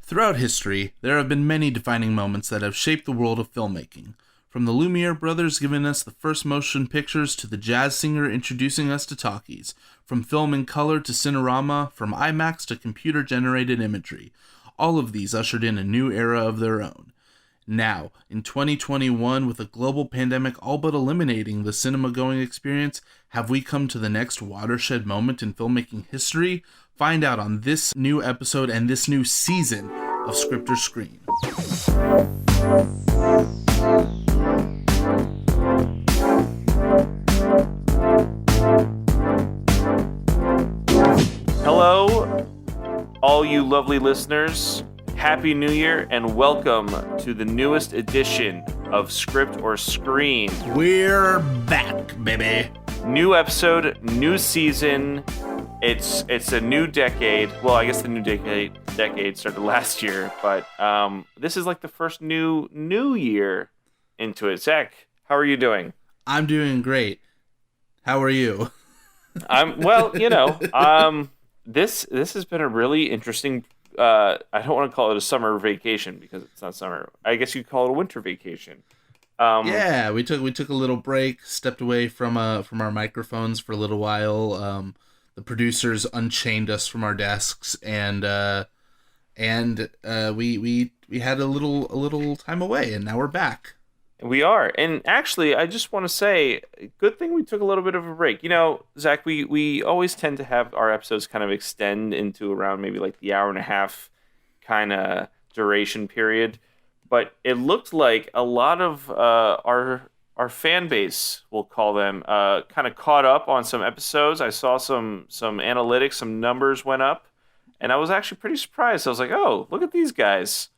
Throughout history, there have been many defining moments that have shaped the world of filmmaking. From the Lumiere brothers giving us the first motion pictures to the jazz singer introducing us to talkies, from film in color to Cinerama, from IMAX to computer-generated imagery, all of these ushered in a new era of their own. Now, in 2021, with a global pandemic all but eliminating the cinema-going experience, have we come to the next watershed moment in filmmaking history? Find out on this new episode and this new season of Script or Screen. Hello, all you lovely listeners. Happy New Year and welcome to the newest edition of Script or Screen. We're back, baby. New episode, new season. It's a new decade. Well, I guess the new decade started last year, but this is like the first new year into it. Zach, how are you doing? I'm doing great. How are you? This has been a really interesting. I don't want to call it a summer vacation because it's not summer. I guess you'd call it a winter vacation. Yeah, we took a little break, stepped away from our microphones for a little while. The producers unchained us from our desks, and we had a little time away, and now we're back. We are, and actually, I just want to say, good thing we took a little bit of a break. You know, Zach, we always tend to have our episodes kind of extend into around maybe like the hour and a half kind of duration period, but it looked like a lot of our fan base, we'll call them, kind of caught up on some episodes. I saw some analytics, some numbers went up, and I was actually pretty surprised. I was like, oh, look at these guys.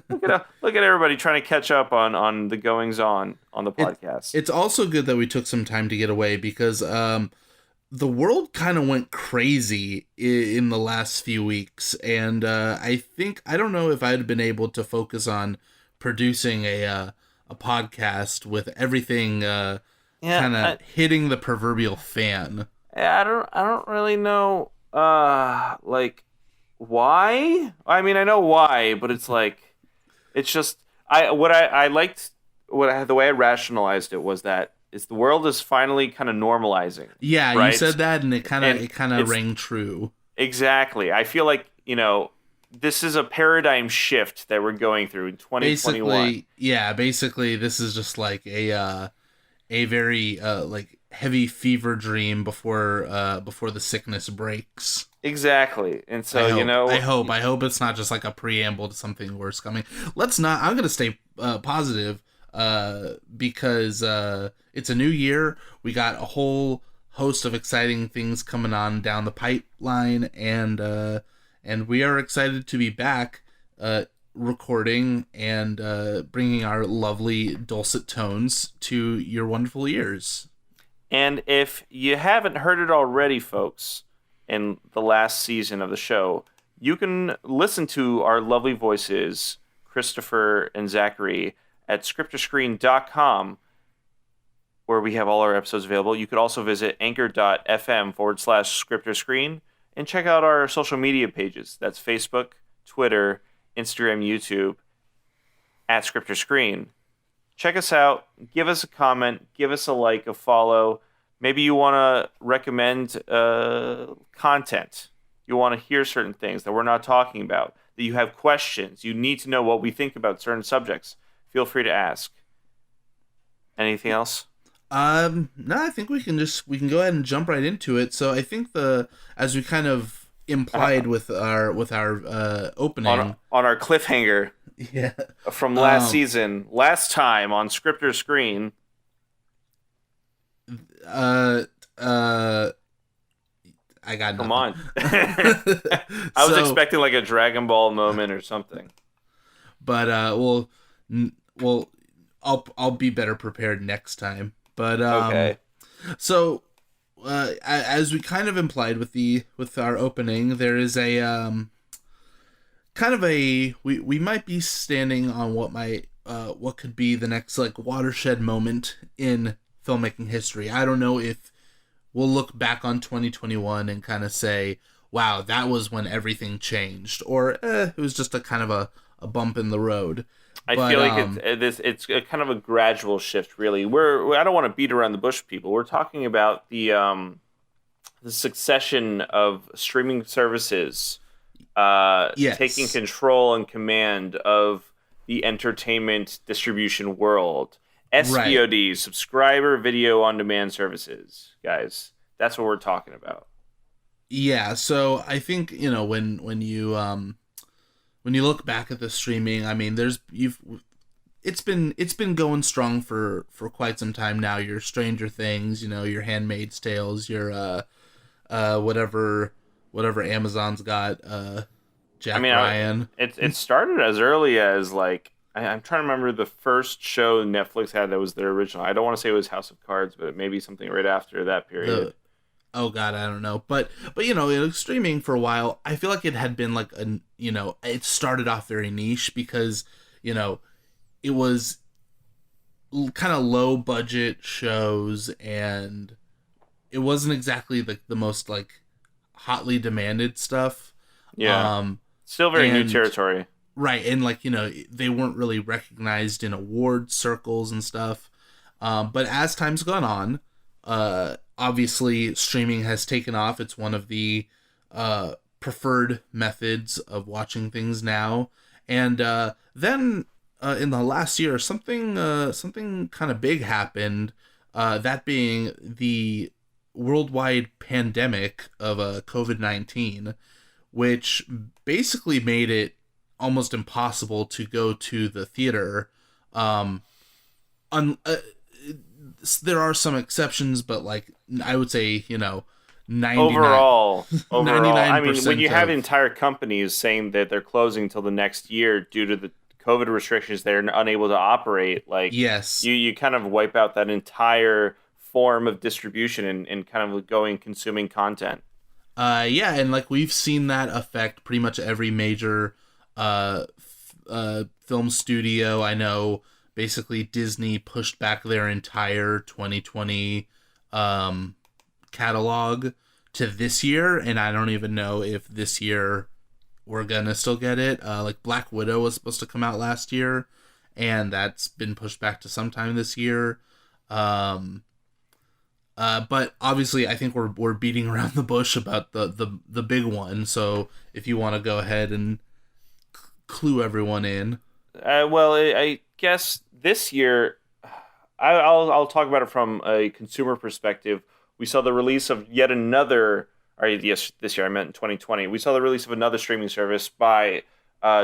Look at everybody trying to catch up on the goings on the podcast. It's also good that we took some time to get away because the world kind of went crazy in the last few weeks, and I don't know if I'd been able to focus on producing a podcast with everything kind of hitting the proverbial fan. I don't really know like why. I mean, I know why, but it's like it's just the way I rationalized it was that the world is finally kind of normalizing. Yeah, right? You said that, and it kind of rang true. Exactly. I feel like, this is a paradigm shift that we're going through in 2021. Basically, this is just like a very like heavy fever dream before the sickness breaks. Exactly, and so I hope it's not just like a preamble to something worse coming. I'm gonna stay positive because it's a new year. We got a whole host of exciting things coming on down the pipeline, and we are excited to be back recording and bringing our lovely dulcet tones to your wonderful ears. And if you haven't heard it already, folks, in the last season of the show, you can listen to our lovely voices, Christopher and Zachary, at scriptorscreen.com, where we have all our episodes available. You could also visit anchor.fm/scriptorscreen and check out our social media pages. That's Facebook, Twitter, Instagram, YouTube, at Script or Screen. Check us out. Give us a comment. Give us a like, a follow. Maybe you want to recommend content. You want to hear certain things that we're not talking about, that you have questions. You need to know what we think about certain subjects. Feel free to ask. Anything else? No, I think we can go ahead and jump right into it. So I think as we kind of implied with our opening on our cliffhanger, yeah, from last season, last time on Script or Screen. I got nothing. Come on. I was expecting like a Dragon Ball moment or something. But I'll be better prepared next time. But okay. So as we kind of implied with our opening, there is a kind of we might be standing on what could be the next like watershed moment in filmmaking history. I don't know if we'll look back on 2021 and kind of say wow, that was when everything changed, or it was just a kind of a bump in the road. I But feel like it's a kind of a gradual shift, really. I don't want to beat around the bush, people. We're talking about the succession of streaming services taking yes, control and command of the entertainment distribution world. right. SVOD, subscriber video on demand services, guys. That's what we're talking about. Yeah, so I think, when you look back at the streaming, I mean, there's you've it's been going strong for quite some time now. Your Stranger Things, your Handmaid's Tales, your whatever Amazon's got, I Jack mean, Ryan. it started as early as like I'm trying to remember the first show Netflix had that was their original. I don't want to say it was House of Cards, but it may be something right after that period. The Oh God, I don't know, but it was streaming for a while. I feel like it had been like it started off very niche because you know it was kind of low budget shows, and it wasn't exactly the most like hotly demanded stuff. Yeah, Um, still very new and territory. right, and like they weren't really recognized in award circles and stuff. But as time's gone on, obviously streaming has taken off. It's one of the preferred methods of watching things now. And then in the last year, something kind of big happened. That being the worldwide pandemic of COVID-19, which basically made it almost impossible to go to the theater. Um, un, there are some exceptions, but like I would say, 99, Overall, I mean, when 99% you have of entire companies saying that they're closing till the next year due to the COVID restrictions, they're unable to operate. Like yes, you kind of wipe out that entire form of distribution and kind of going consuming content. yeah, and like we've seen that affect pretty much every major film studio. I know basically Disney pushed back their entire 2020 catalog to this year, and I don't even know if this year we're gonna still get it. Like Black Widow was supposed to come out last year, and that's been pushed back to sometime this year. Um, but obviously, I think we're beating around the bush about the big one. So if you want to go ahead and clue everyone in. Well, I guess this year, I'll talk about it from a consumer perspective. We saw the release of yet another, or yes, this year I meant in 2020. We saw the release of another streaming service by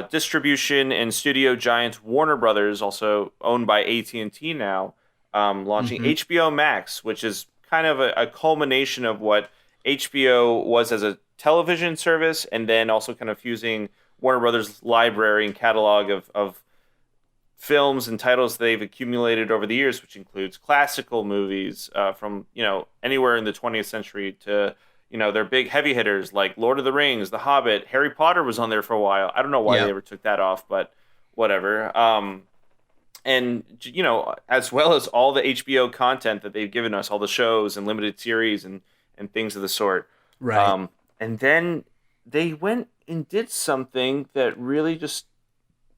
distribution and studio giant Warner Brothers, also owned by AT&T now, launching Mm-hmm. HBO Max, which is kind of a culmination of what HBO was as a television service, and then also kind of fusing Warner Brothers' library and catalog of films and titles they've accumulated over the years, which includes classical movies from anywhere in the 20th century to their big heavy hitters like Lord of the Rings, The Hobbit, Harry Potter was on there for a while. I don't know why they Yep. ever took that off, but whatever. And as well as all the HBO content that they've given us, all the shows and limited series and things of the sort. Right. And then they went and did something that really just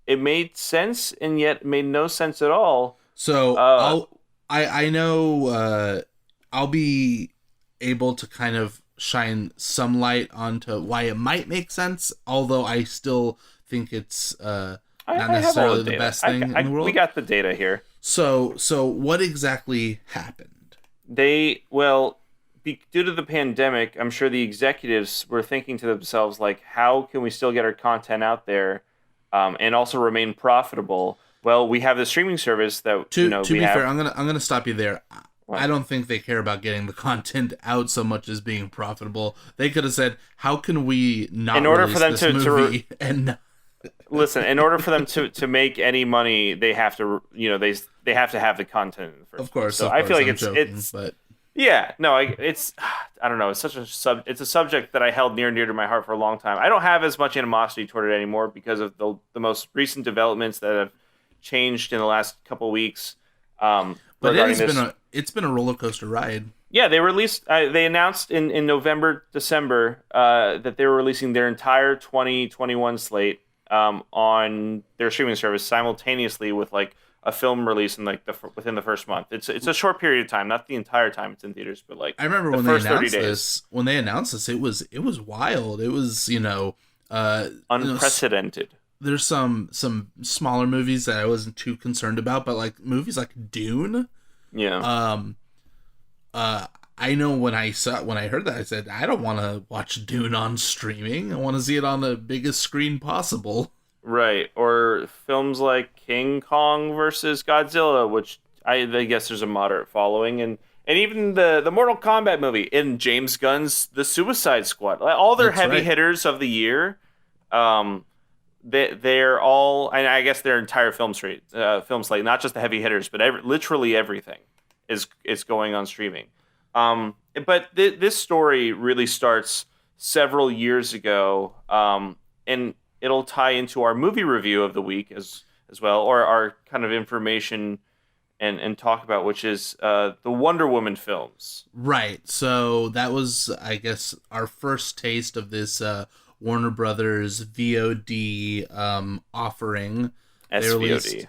it made sense and yet made no sense at all. So Uh, I know I'll be able to kind of shine some light onto why it might make sense, although I still think it's not I have all necessarily the the data. best thing in the We world. got the data here. So what exactly happened? Due to the pandemic, I'm sure the executives were thinking to themselves, like, how can we still get our content out there and also remain profitable? Well, we have the streaming service that To we be have. fair, I'm gonna stop you there. What? I don't think they care about getting the content out so much as being profitable. They could have said, "How can we not In order release for them this to movie?" And listen, in order for them to make any money, they have to they have to have the content in the first of course, place. So of I course, feel like I'm joking, it's but yeah, no, it's I don't know. It's it's a subject that I held near and dear to my heart for a long time. I don't have as much animosity toward it anymore because of the most recent developments that have changed in the last couple weeks. but Regarding this, it's been a roller coaster ride. Yeah, they released. They announced in November, December that they were releasing their entire 2021 slate on their streaming service simultaneously with like a film release in like within the first month. It's a short period of time, not the entire time it's in theaters, but like I remember the when they first 30 announced days. this. When they announced this, it was wild. It was Unprecedented. There's some smaller movies that I wasn't too concerned about, but like movies like Dune. Yeah. I know when I heard that, I said I don't want to watch Dune on streaming. I want to see it on the biggest screen possible. Right. Or films like King Kong versus Godzilla, which I guess there's a moderate following, and even the Mortal Kombat movie and James Gunn's The Suicide Squad. Like, all their That's heavy right. hitters of the year, they're all, and I guess their entire film slate, not just the heavy hitters, but literally everything is going on streaming. But this story really starts several years ago, and it'll tie into our movie review of the week as well, or our kind of information and talk about, which is the Wonder Woman films. Right. So that was, I guess, our first taste of this Warner Brothers VOD offering. SVOD.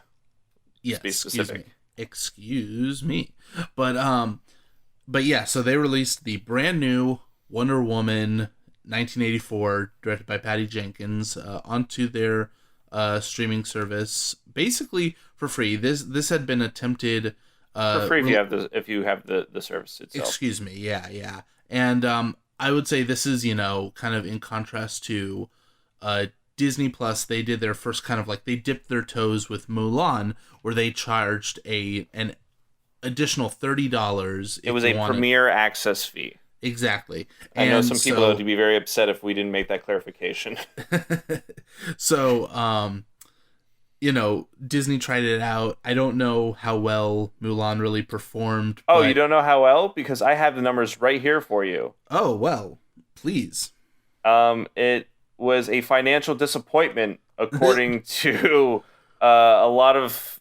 Yes, To be specific. Excuse me. But yeah, so they released the brand new Wonder Woman 1984, directed by Patty Jenkins, onto their streaming service, basically for free. This had been attempted For free if you have the service itself. Excuse me, yeah. And I would say this is, kind of in contrast to Disney Plus. They did their first kind of like, they dipped their toes with Mulan, where they charged an additional $30. It was a premier access fee. Exactly. I know some people would be very upset if we didn't make that clarification. So, Disney tried it out. I don't know how well Mulan really performed. Oh, you don't know how well? Because I have the numbers right here for you. Oh, well, please. It was a financial disappointment, according to a lot of,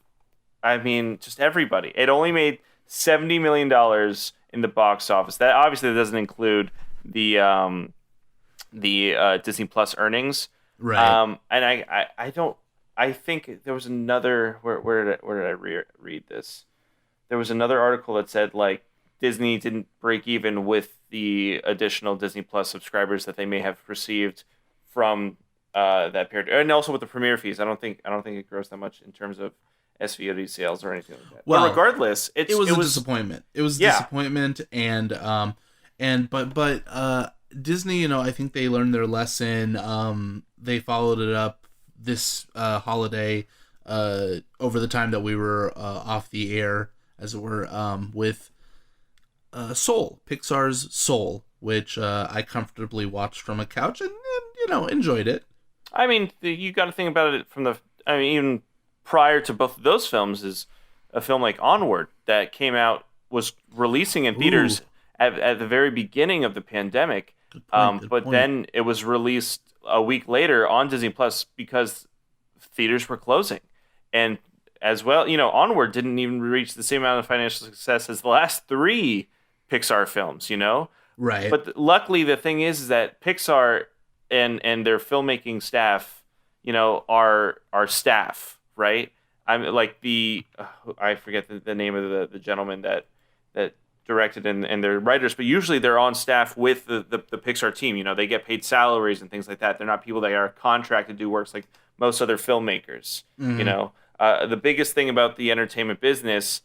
just everybody. It only made $70 million in the box office. That obviously doesn't include the Disney Plus earnings. Right. And I think there was another, where did I read this? There was another article that said like Disney didn't break even with the additional Disney Plus subscribers that they may have received from that period, and also with the premiere fees. I don't think it grows that much in terms of SVOD sales or anything like that. Well, but regardless, it was a disappointment. It was a disappointment, and Disney, I think they learned their lesson. They followed it up this holiday, over the time that we were off the air, as it were, with Soul, Pixar's Soul, which I comfortably watched from a couch and enjoyed it. You got to think about it from even prior to both of those films is a film like Onward that was releasing in theaters at the very beginning of the pandemic. Good point. Then it was released a week later on Disney Plus because theaters were closing. And as well, Onward didn't even reach the same amount of financial success as the last three Pixar films, Right. But luckily the thing is that Pixar and their filmmaking staff, are staff, right? I'm like I forget the name of the gentleman that directed and their writers, but usually they're on staff with the Pixar team. They get paid salaries and things like that. They're not people that are contracted to do works like most other filmmakers. Mm-hmm. The biggest thing about the entertainment business,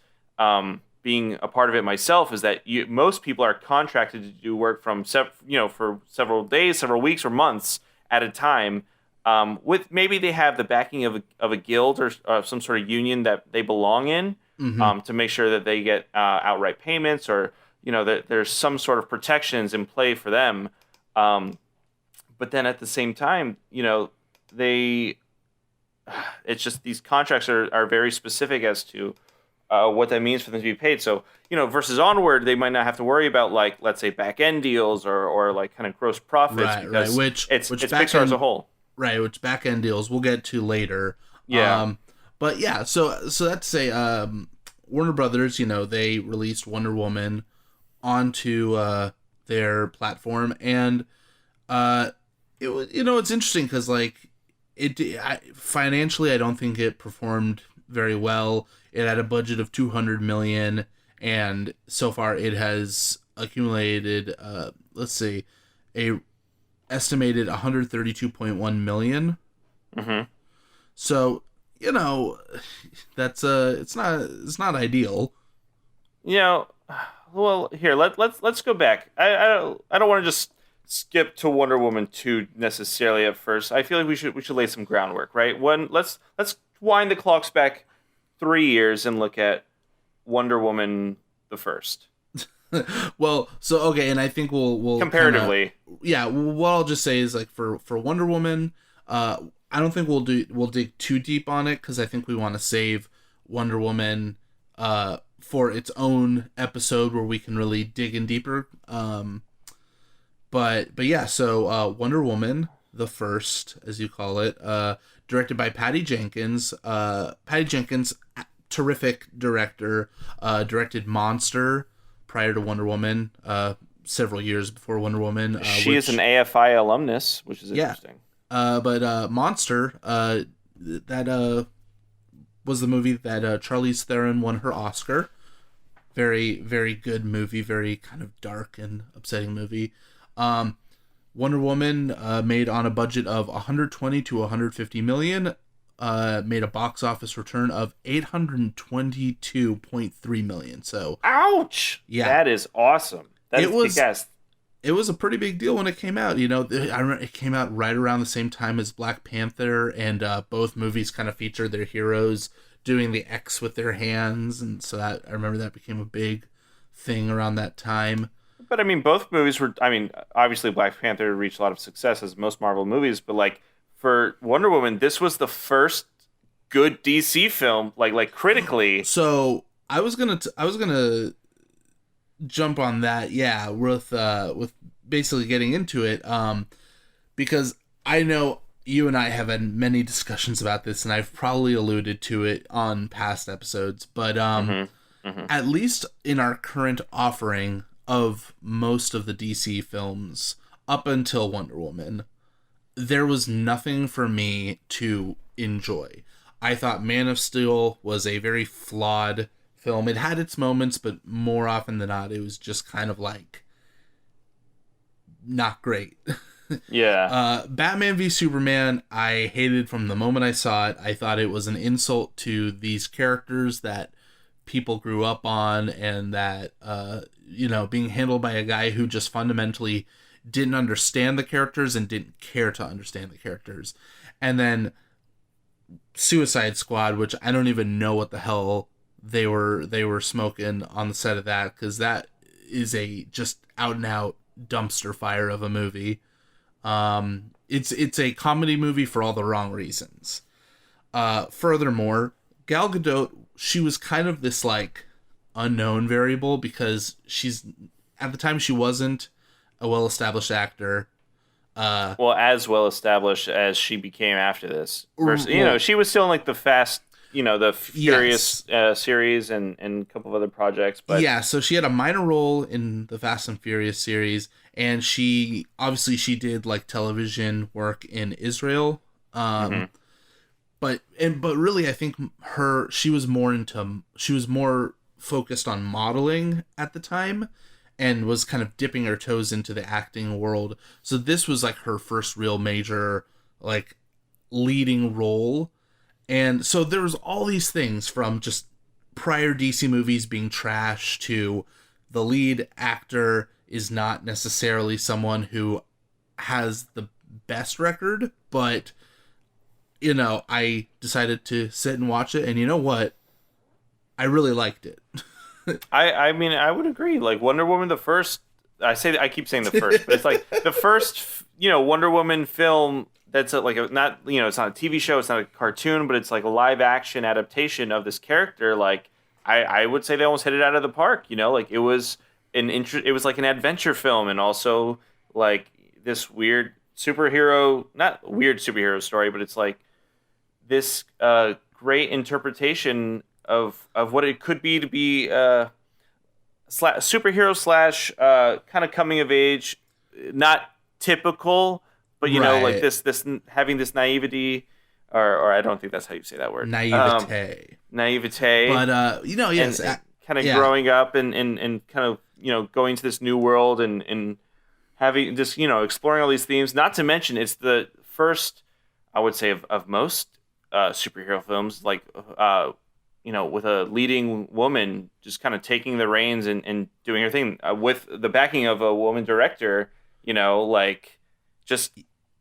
being a part of it myself, is that most people are contracted to do work from for several days, several weeks, or months at a time. With maybe they have the backing of a guild or some sort of union that they belong in, mm-hmm. To make sure that they get outright payments, or that there's some sort of protections in play for them. But then at the same time, it's just these contracts are very specific as to what that means for them to be paid. So, versus Onward, they might not have to worry about, like, let's say back end deals or like kind of gross profits, because which it's Pixar as a whole. Right, which back end deals we'll get to later. Yeah. But yeah, so that's to say, Warner Brothers, they released Wonder Woman onto their platform, and it was, it's interesting because like financially, I don't think it performed very well. It had a budget of 200 million, and so far it has accumulated, let's see, a estimated 132.1 million. Mm-hmm. So that's it's not ideal. You know, well, here let's go back. I don't want to just skip to Wonder Woman 2 necessarily at first. I feel like we should lay some groundwork, right? Let's wind the clocks back 3 years and look at Wonder Woman the first. Well, so okay, and I think we'll Comparatively. yeah. What I'll just say is like for Wonder Woman, I don't think we'll dig too deep on it because I think we want to save Wonder Woman for its own episode where we can really dig in deeper. But yeah, so Wonder Woman the first, as you call it, directed by Patty Jenkins. Patty Jenkins, terrific director, directed Monster prior to Wonder Woman, several years before Wonder Woman. She is an AFI alumnus, which is interesting. But Monster, that was the movie that Charlize Theron won her Oscar. Very, very good movie. Very kind of dark and upsetting movie. Wonder Woman made on a budget of 120 to 150 million. Made a box office return of 822.3 million. So, ouch! Yeah, that is awesome. That is kick-ass. It was a pretty big deal when it came out. I remember it came out right around the same time as Black Panther, and both movies kind of featured their heroes doing the X with their hands, and so I remember that became a big thing around that time. But I mean, both movies were. I mean, obviously, Black Panther reached a lot of success as most Marvel movies, but like for Wonder Woman, this was the first good DC film, like critically. So I was gonna jump on that, yeah, with basically getting into it, because I know you and I have had many discussions about this, and I've probably alluded to it on past episodes, but at least in our current offering of most of the DC films up until Wonder Woman, there was nothing for me to enjoy. I thought Man of Steel was a very flawed film. It had its moments, but more often than not, it was just kind of like not great. Yeah. Batman v Superman, I hated from the moment I saw it. I thought it was an insult to these characters that people grew up on, and that being handled by a guy who just fundamentally didn't understand the characters and didn't care to understand the characters. And then Suicide Squad, which I don't even know what the hell they were smoking on the set of that, because that is a just out and out dumpster fire of a movie. It's a comedy movie for all the wrong reasons. Furthermore, Gal Gadot, she was kind of this like unknown variable because at the time she wasn't a well-established actor. As well established as she became after this. She was still in like the Fast, the Furious series and a couple of other projects. But yeah, so she had a minor role in the Fast and Furious series, and she did like television work in Israel. But really, I think she was more focused on modeling at the time, and was kind of dipping her toes into the acting world. So this was like her first real major like leading role. And so there was all these things, from just prior DC movies being trash to the lead actor is not necessarily someone who has the best record, but I decided to sit and watch it, and you know what? I really liked it. I mean, I would agree. Like Wonder Woman, the first, I keep saying the first, but it's like the first, Wonder Woman film that's it's not a TV show, it's not a cartoon, but it's like a live action adaptation of this character. Like I would say they almost hit it out of the park. Like it was it was like an adventure film, and also like this weird superhero, not weird superhero story, but it's like this great interpretation of what it could be to be superhero slash kind of coming of age, not typical, but like Right. this having this naivety, or I don't think that's how you say that word. Naivete. Naivete, But yes, and kind of yeah, growing up and kind of going to this new world and having just exploring all these themes. Not to mention, it's the first, I would say, of most superhero films, like with a leading woman just kind of taking the reins and doing her thing with the backing of a woman director. Like just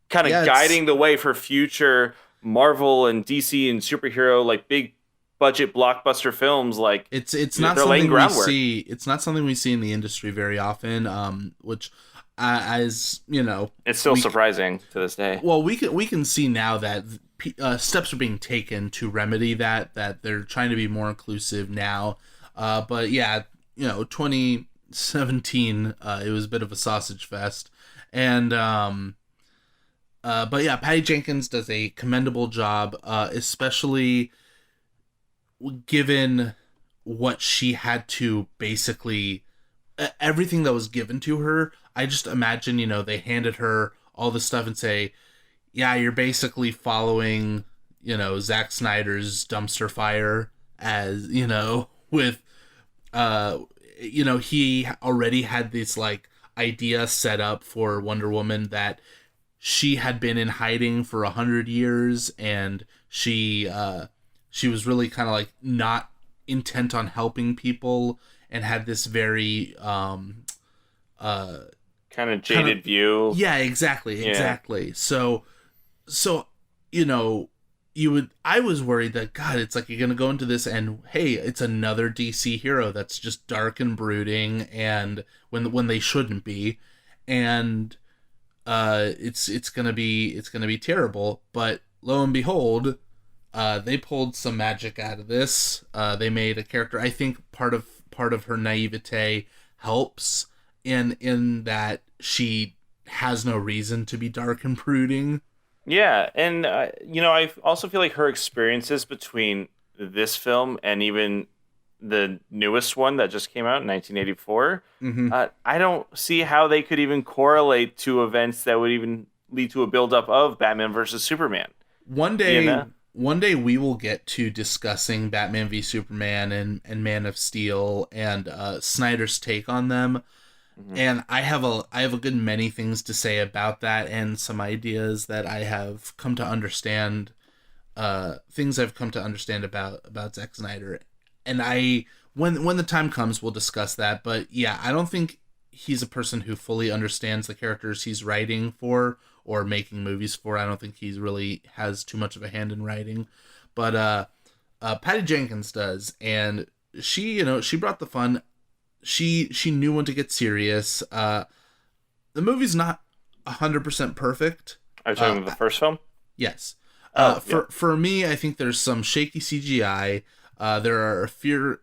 kind of yeah, it's guiding the way for future Marvel and DC and superhero like big budget blockbuster films. Like it's not they're laying something we groundwork. see. It's not something we see in the industry very often. Which, as you know, It's still we surprising to this day. well we can see now that steps are being taken to remedy that they're trying to be more inclusive now. But yeah, 2017, it was a bit of a sausage fest, and but yeah, Patty Jenkins does a commendable job, especially given what she had to basically everything that was given to her. I just imagine, they handed her all this stuff and say, yeah, you're basically following, Zack Snyder's dumpster fire, as, with, uh, he already had this, like, idea set up for Wonder Woman that she had been in hiding for 100 years, and she was really kind of like not intent on helping people, and had this very uh Kind of kind of jaded view. yeah, exactly, Yeah. exactly. So you know I was worried that, god, it's like you're gonna go into this and, hey, it's another DC hero that's just dark and brooding, and when they shouldn't be, and it's gonna be terrible. But lo and behold, they pulled some magic out of this. They made a character. I think part of her naivete helps in that she has no reason to be dark and brooding. Yeah, and I also feel like her experiences between this film and even the newest one that just came out in 1984, Mm-hmm. I don't see how they could even correlate to events that would even lead to a buildup of Batman versus Superman. One You day, know? one day we will get to discussing Batman v Superman and Man of Steel, and Snyder's take on them. Mhm. And I have a good many things to say about that, and some ideas that I have come to understand, things I've come to understand about Zack Snyder. And when the time comes, we'll discuss that. But yeah, I don't think he's a person who fully understands the characters he's writing for or making movies for. I don't think he's really has too much of a hand in writing. But Patty Jenkins does, and she brought the fun. She knew when to get serious. The movie's not 100% perfect. Are you talking about the first film? Yes. Oh, yeah. For me, I think there's some shaky CGI. There are a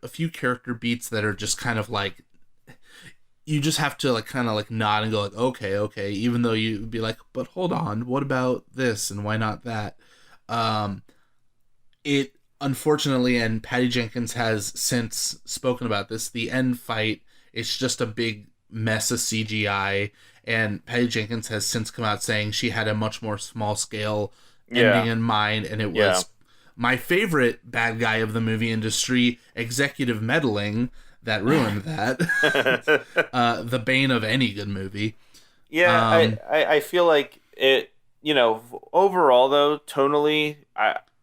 few character beats that are just kind of like, you just have to like kind of like nod and go like, okay, okay, even though you'd be like, but hold on, what about this and why not that? Um, it unfortunately, and Patty Jenkins has since spoken about this, the end fight, it's just a big mess of CGI, and Patty Jenkins has since come out saying she had a much more small scale ending Yeah. in mind, and it Yeah. was my favorite bad guy of the movie industry, executive meddling, that ruined that. The bane of any good movie. Yeah, Um, I feel like it, overall though, tonally,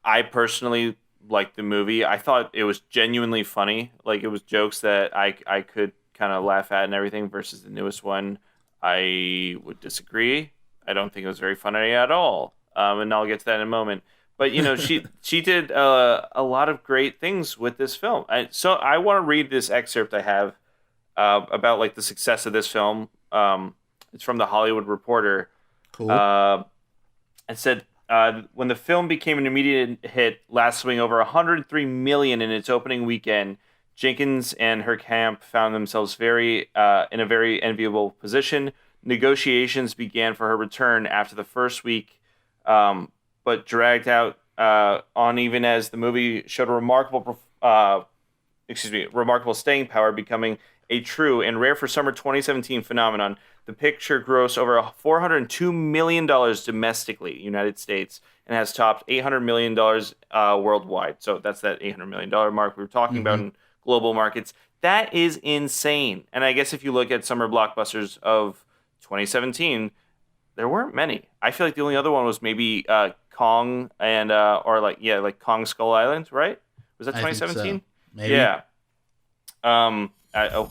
I personally liked the movie. I thought it was genuinely funny. Like it was jokes that I could kind of laugh at and everything versus the newest one. I would disagree. I don't think it was very funny at all. And I'll get to that in a moment. But she did a lot of great things with this film. So I want to read this excerpt I have about like the success of this film. It's from the Hollywood Reporter. cool. Uh, it said when the film became an immediate hit, lasting over 103 million in its opening weekend, Jenkins and her camp found themselves very in a very enviable position. Negotiations began for her return after the first week, but dragged out on even as the movie showed a remarkable remarkable staying power, becoming a true and rare for summer 2017 phenomenon. The picture grossed over $402 million domestically, United States, and has topped $800 million worldwide. So that's that $800 million mark we were talking about in global markets. That is insane. And I guess if you look at summer blockbusters of 2017, there weren't many. I feel like the only other one was maybe Kong and like Kong Skull Island, right? Was that I think 2017? so. Maybe. Yeah.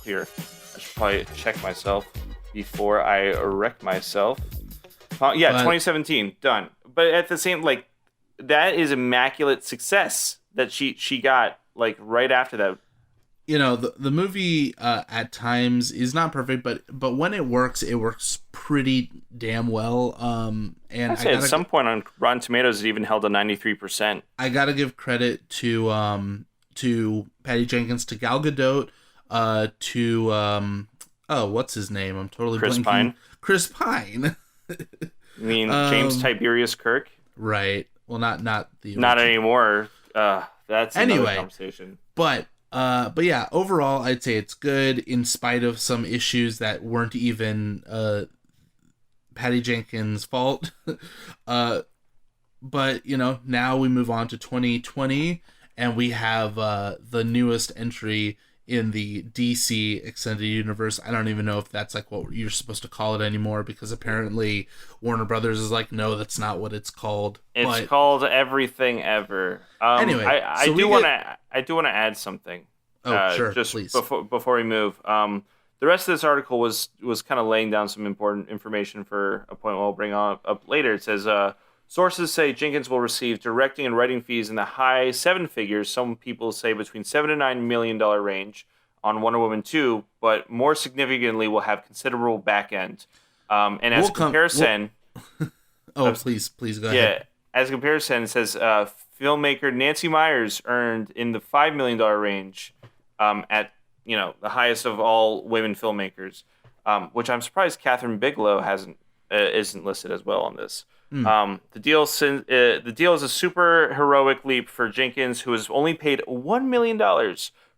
Here. I should probably check myself before I wreck myself. 2017, done. But at the same, like, that is immaculate success that she got, like, right after that. You know, the movie at times is not perfect, but when it works pretty damn well. And I'd say at some point on Rotten Tomatoes, it even held a 93%. I gotta give credit to Patty Jenkins, to Gal Gadot, to what's his name? I'm totally Chris blanking. Pine. Chris Pine. You mean James Tiberius Kirk? Right. Well, not the original. Not anymore. That's another conversation. But yeah, overall, I'd say it's good in spite of some issues that weren't even Patty Jenkins' fault. But, you know, now we move on to 2020, and we have the newest entry in the DC Extended Universe. I don't even know if that's like what you're supposed to call it anymore, because apparently Warner Brothers is like, no, that's not what it's called. It's called Everything Ever. Anyway, I do want to add something. Sure, just please. Before we move. The rest of this article was kind of laying down some important information for a point we'll bring up later. It says, sources say Jenkins will receive directing and writing fees in the high seven figures. Some people say between $7 to $9 million range on Wonder Woman 2, but more significantly will have considerable back end. And as comparison... please go ahead. Yeah, as a comparison, it says filmmaker Nancy Meyers earned in the $5 million range at the highest of all women filmmakers, which I'm surprised Catherine Bigelow isn't listed as well on this. The deal is a super heroic leap for Jenkins, who was only paid $1 million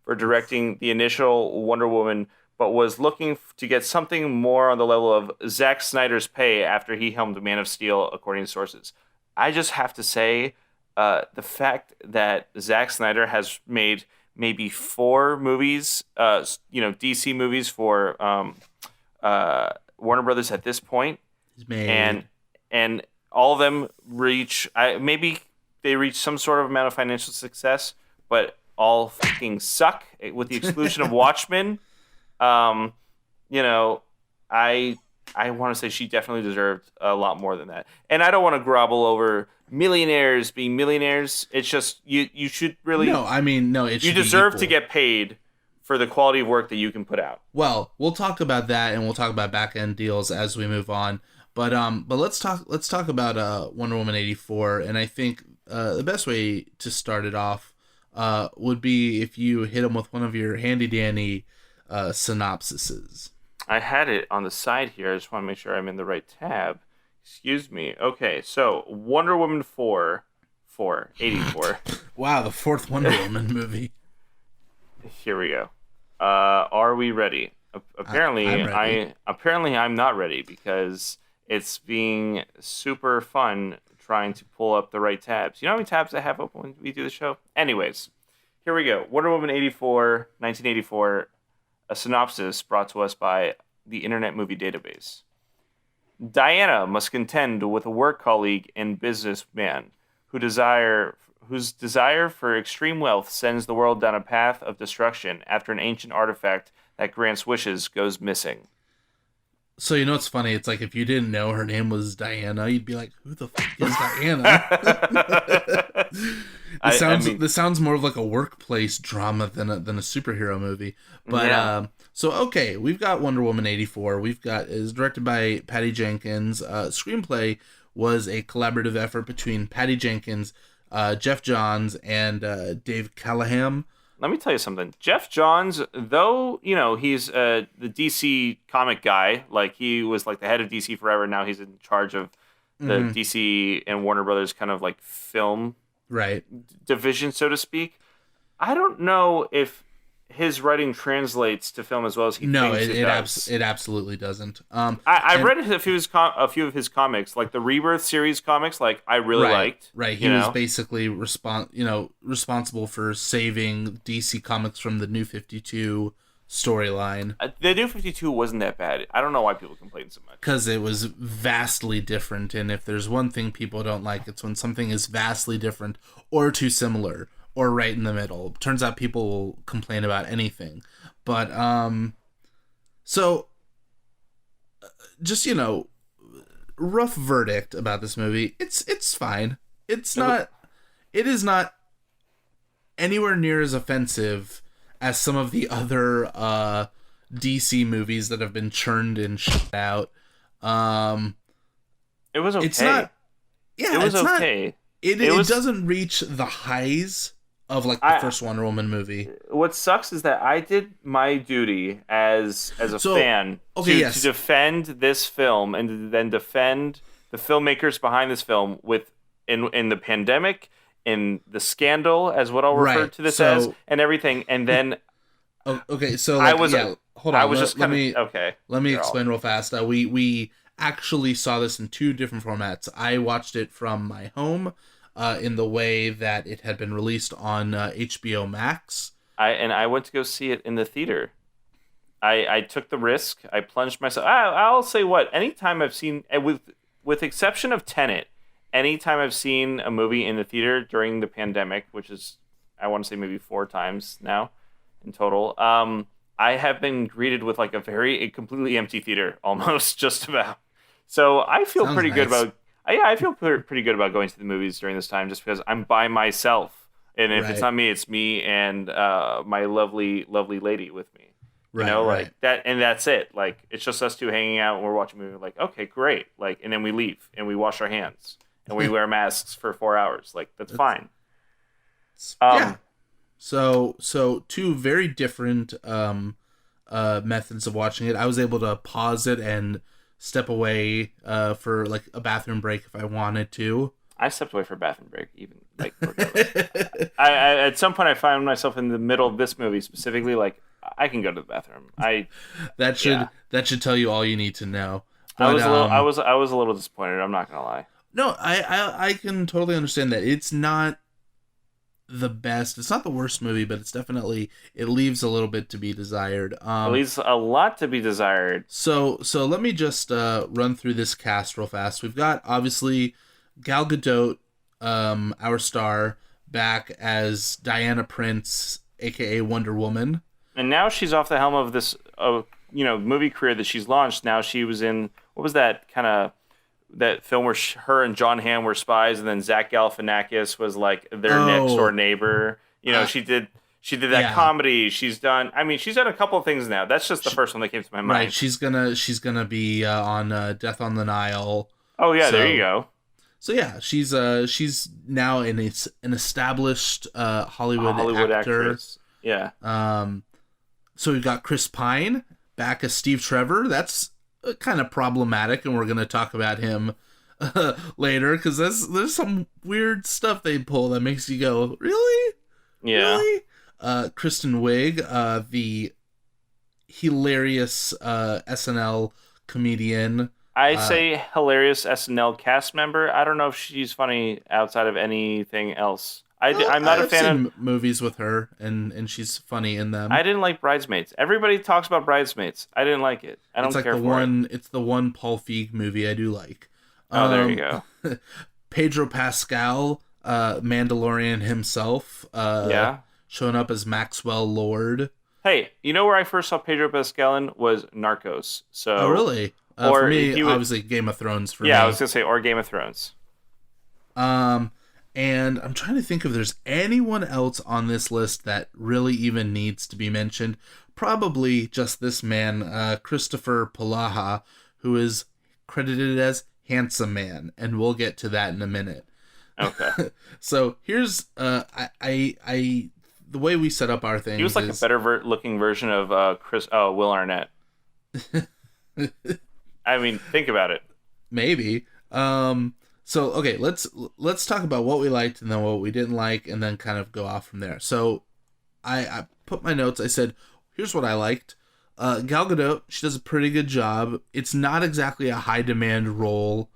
for directing the initial Wonder Woman, but was looking to get something more on the level of Zack Snyder's pay after he helmed Man of Steel, according to sources. I just have to say, the fact that Zack Snyder has made maybe 4 movies, DC movies for Warner Brothers at this point, and all of them reach some sort of amount of financial success, but all fucking suck, with the exclusion of Watchmen. I want to say she definitely deserved a lot more than that. And I don't want to grovel over millionaires being millionaires. It's just you should really... You deserve to get paid for the quality of work that you can put out. Well, we'll talk about that, and we'll talk about back-end deals as we move on. But let's talk about Wonder Woman 84, and I think the best way to start it off would be if you hit them with one of your handy-dandy synopsises. I had it on the side here. I just want to make sure I'm in the right tab. Excuse me. Okay, so Wonder Woman 84. Wow, the 4th Wonder Woman movie. Here we go. Are we ready? Apparently, I'm not ready, because it's being super fun trying to pull up the right tabs. You know how many tabs I have open when we do the show? Anyways, here we go. Wonder Woman 84, 1984. A synopsis brought to us by the Internet Movie Database. Diana must contend with a work colleague and businessman whose desire for extreme wealth sends the world down a path of destruction after an ancient artifact that grants wishes goes missing. So, you know what's funny? It's like if you didn't know her name was Diana, you'd be like, who the fuck is Diana? This sounds more of like a workplace drama than a superhero movie. But yeah. Okay, we've got Wonder Woman 84. Is directed by Patty Jenkins. Screenplay was a collaborative effort between Patty Jenkins, Jeff Johns, and Dave Callaham. Let me tell you something. Jeff Johns, though, he's the DC comic guy, like he was like the head of DC forever. Now he's in charge of the DC and Warner Brothers kind of like film division, so to speak. I don't know if his writing translates to film as well as he No, thinks it does. it absolutely doesn't. I've And read a few of his comics, like the Rebirth series comics. Like I really liked. right. He You was know, basically responsible for saving DC Comics from the New 52 storyline the New 52 wasn't that bad. I don't know why people complain so much. because it was vastly different. And if there's one thing people don't like, it's when something is vastly different or too similar or right in the middle. Turns out people will complain about anything. But so just rough verdict about this movie. It's fine. It is not anywhere near as offensive as some of the other DC movies that have been churned and shit out. It was okay. It's not. Yeah, it was it's okay. Not, it doesn't reach the highs of like the first Wonder Woman movie. What sucks is that I did my duty as a fan to defend this film and to then defend the filmmakers behind this film in the pandemic, in the scandal, as what I'll refer to this as, and everything. And then okay, so hold on. I was let me explain real fast. We actually saw this in two different formats. I watched it from my home, in the way that it had been released on HBO Max. I went to go see it in the theater. I took the risk. I plunged myself. I'll say what, anytime I've seen, with exception of Tenet, anytime I've seen a movie in the theater during the pandemic, which is, I want to say maybe 4 times now in total, I have been greeted with like a completely empty theater, almost, just about. So I feel pretty good about. I feel pretty good about going to the movies during this time, just because I'm by myself, and if it's not me, it's me and my lovely lady with me. That, and that's it. Like, it's just us two hanging out, and we're watching a movie. Like, okay, great. Like, and then we leave and we wash our hands and we wear masks for 4 hours. Like, that's fine. Yeah. So two very different methods of watching it. I was able to pause it and step away for like a bathroom break if I wanted to. I stepped away for a bathroom break, even like I at some point I found myself in the middle of this movie specifically, like I can go to the bathroom. That should tell you all you need to know. But, I was a little disappointed, I'm not gonna lie. No, I can totally understand that. It's not the best. It's not the worst movie, but it leaves a little bit to be desired. It leaves a lot to be desired. So let me just run through this cast real fast. We've got obviously Gal Gadot, our star, back as Diana Prince, aka Wonder Woman. And now she's off the helm of this movie career that she's launched. Now she was in, what was that film where her and John Hamm were spies, and then Zach Galifianakis was like their next door neighbor. She did that comedy. She's done a couple of things now. That's just the first one that came to my mind. Right. She's gonna be on Death on the Nile. Oh yeah, there you go. So yeah, she's now an established Hollywood actor. Actress. Yeah. So we've got Chris Pine back as Steve Trevor. That's kind of problematic, and we're going to talk about him later, because there's some weird stuff they pull that makes you go, really? Yeah. Really? Kristen Wiig, the hilarious SNL comedian. I say hilarious SNL cast member. I don't know if she's funny outside of anything else. I'm not a fan of movies with her, and she's funny in them. I didn't like Bridesmaids. Everybody talks about Bridesmaids. I didn't like it. I don't care for it. It's the one Paul Feig movie I do like. Oh, there you go. Pedro Pascal, Mandalorian himself, showing up as Maxwell Lord. Hey, you know where I first saw Pedro Pascal in was Narcos. So. Oh, really? For me, obviously Game of Thrones. For me, I was gonna say, or Game of Thrones. And I'm trying to think if there's anyone else on this list that really even needs to be mentioned. Probably just this man, Christopher Polaha, who is credited as Handsome Man, and we'll get to that in a minute. Okay. So here's the way we set up our thing. He was like a better looking version of Will Arnett. I mean, think about it. Maybe. So, okay, let's talk about what we liked and then what we didn't like, and then kind of go off from there. So, I put my notes. I said, here's what I liked. Gal Gadot, she does a pretty good job. It's not exactly a high demand role,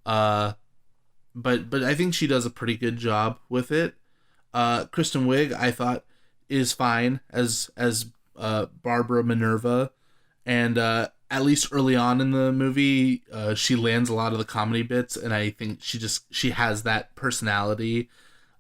uh, but I think she does a pretty good job with it. Kristen Wiig, I thought, is fine as Barbara Minerva, and at least early on in the movie, she lands a lot of the comedy bits, and I think she has that personality.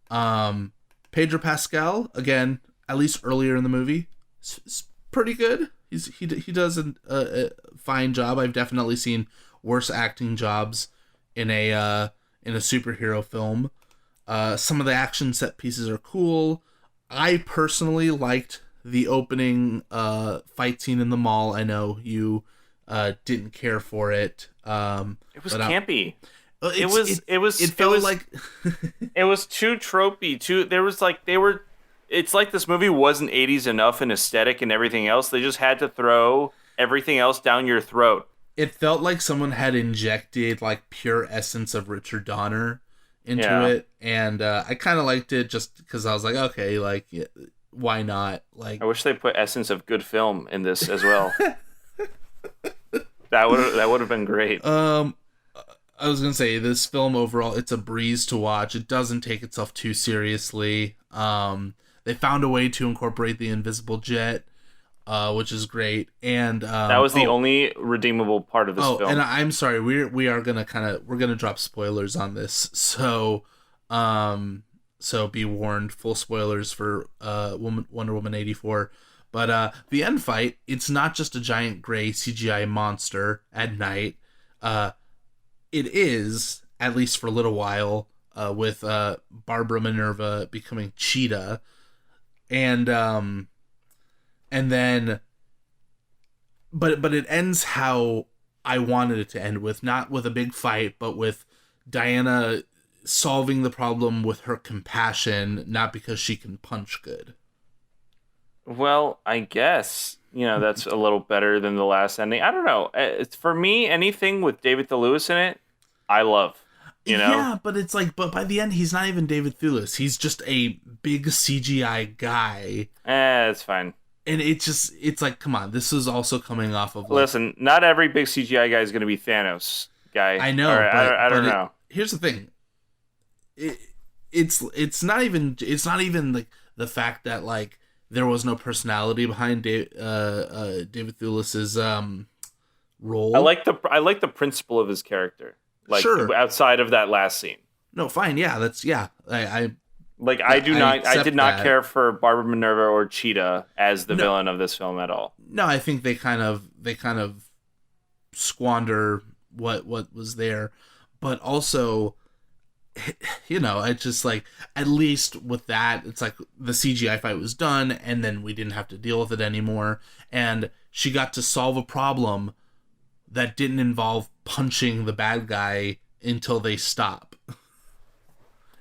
Pedro Pascal, again, at least earlier in the movie, is pretty good. He does a fine job. I've definitely seen worse acting jobs in a superhero film. Some of the action set pieces are cool. I personally liked the opening fight scene in the mall. I know you didn't care for it. It was campy. It felt like it was too tropey. It's like this movie wasn't 80s enough in aesthetic and everything else. They just had to throw everything else down your throat. It felt like someone had injected like pure essence of Richard Donner into it, and I kind of liked it just because I was like, okay, like, yeah, why not? Like, I wish they put essence of good film in this as well. That would have been great. I was gonna say, this film overall, it's a breeze to watch. It doesn't take itself too seriously. They found a way to incorporate the invisible jet, which is great. And that was the only redeemable part of this film. And I'm sorry, we're gonna drop spoilers on this. So be warned, full spoilers for Wonder Woman 84. But the end fight, it's not just a giant gray CGI monster at night. It is, at least for a little while, with Barbara Minerva becoming Cheetah, and then, but it ends how I wanted it to end, with not with a big fight, but with Diana solving the problem with her compassion, not because she can punch good. Well, I guess, that's a little better than the last ending. I don't know. It's, for me, anything with David Thewlis in it, I love. Yeah, but it's like, but by the end, he's not even David Thewlis. He's just a big CGI guy. It's fine. And it's like, come on, this is also coming off of... Listen, not every big CGI guy is going to be Thanos guy. I know, I don't know. Here's the thing. It's not even like the fact that like there was no personality behind David Thewlis's role. I like the principle of his character. Like, sure. Outside of that last scene. No, fine. Yeah, that's I did not care for Barbara Minerva or Cheetah as the villain of this film at all. No, I think they kind of squander what was there, but also, it's just like, at least with that, it's like the CGI fight was done, and then we didn't have to deal with it anymore, and she got to solve a problem that didn't involve punching the bad guy until they stop.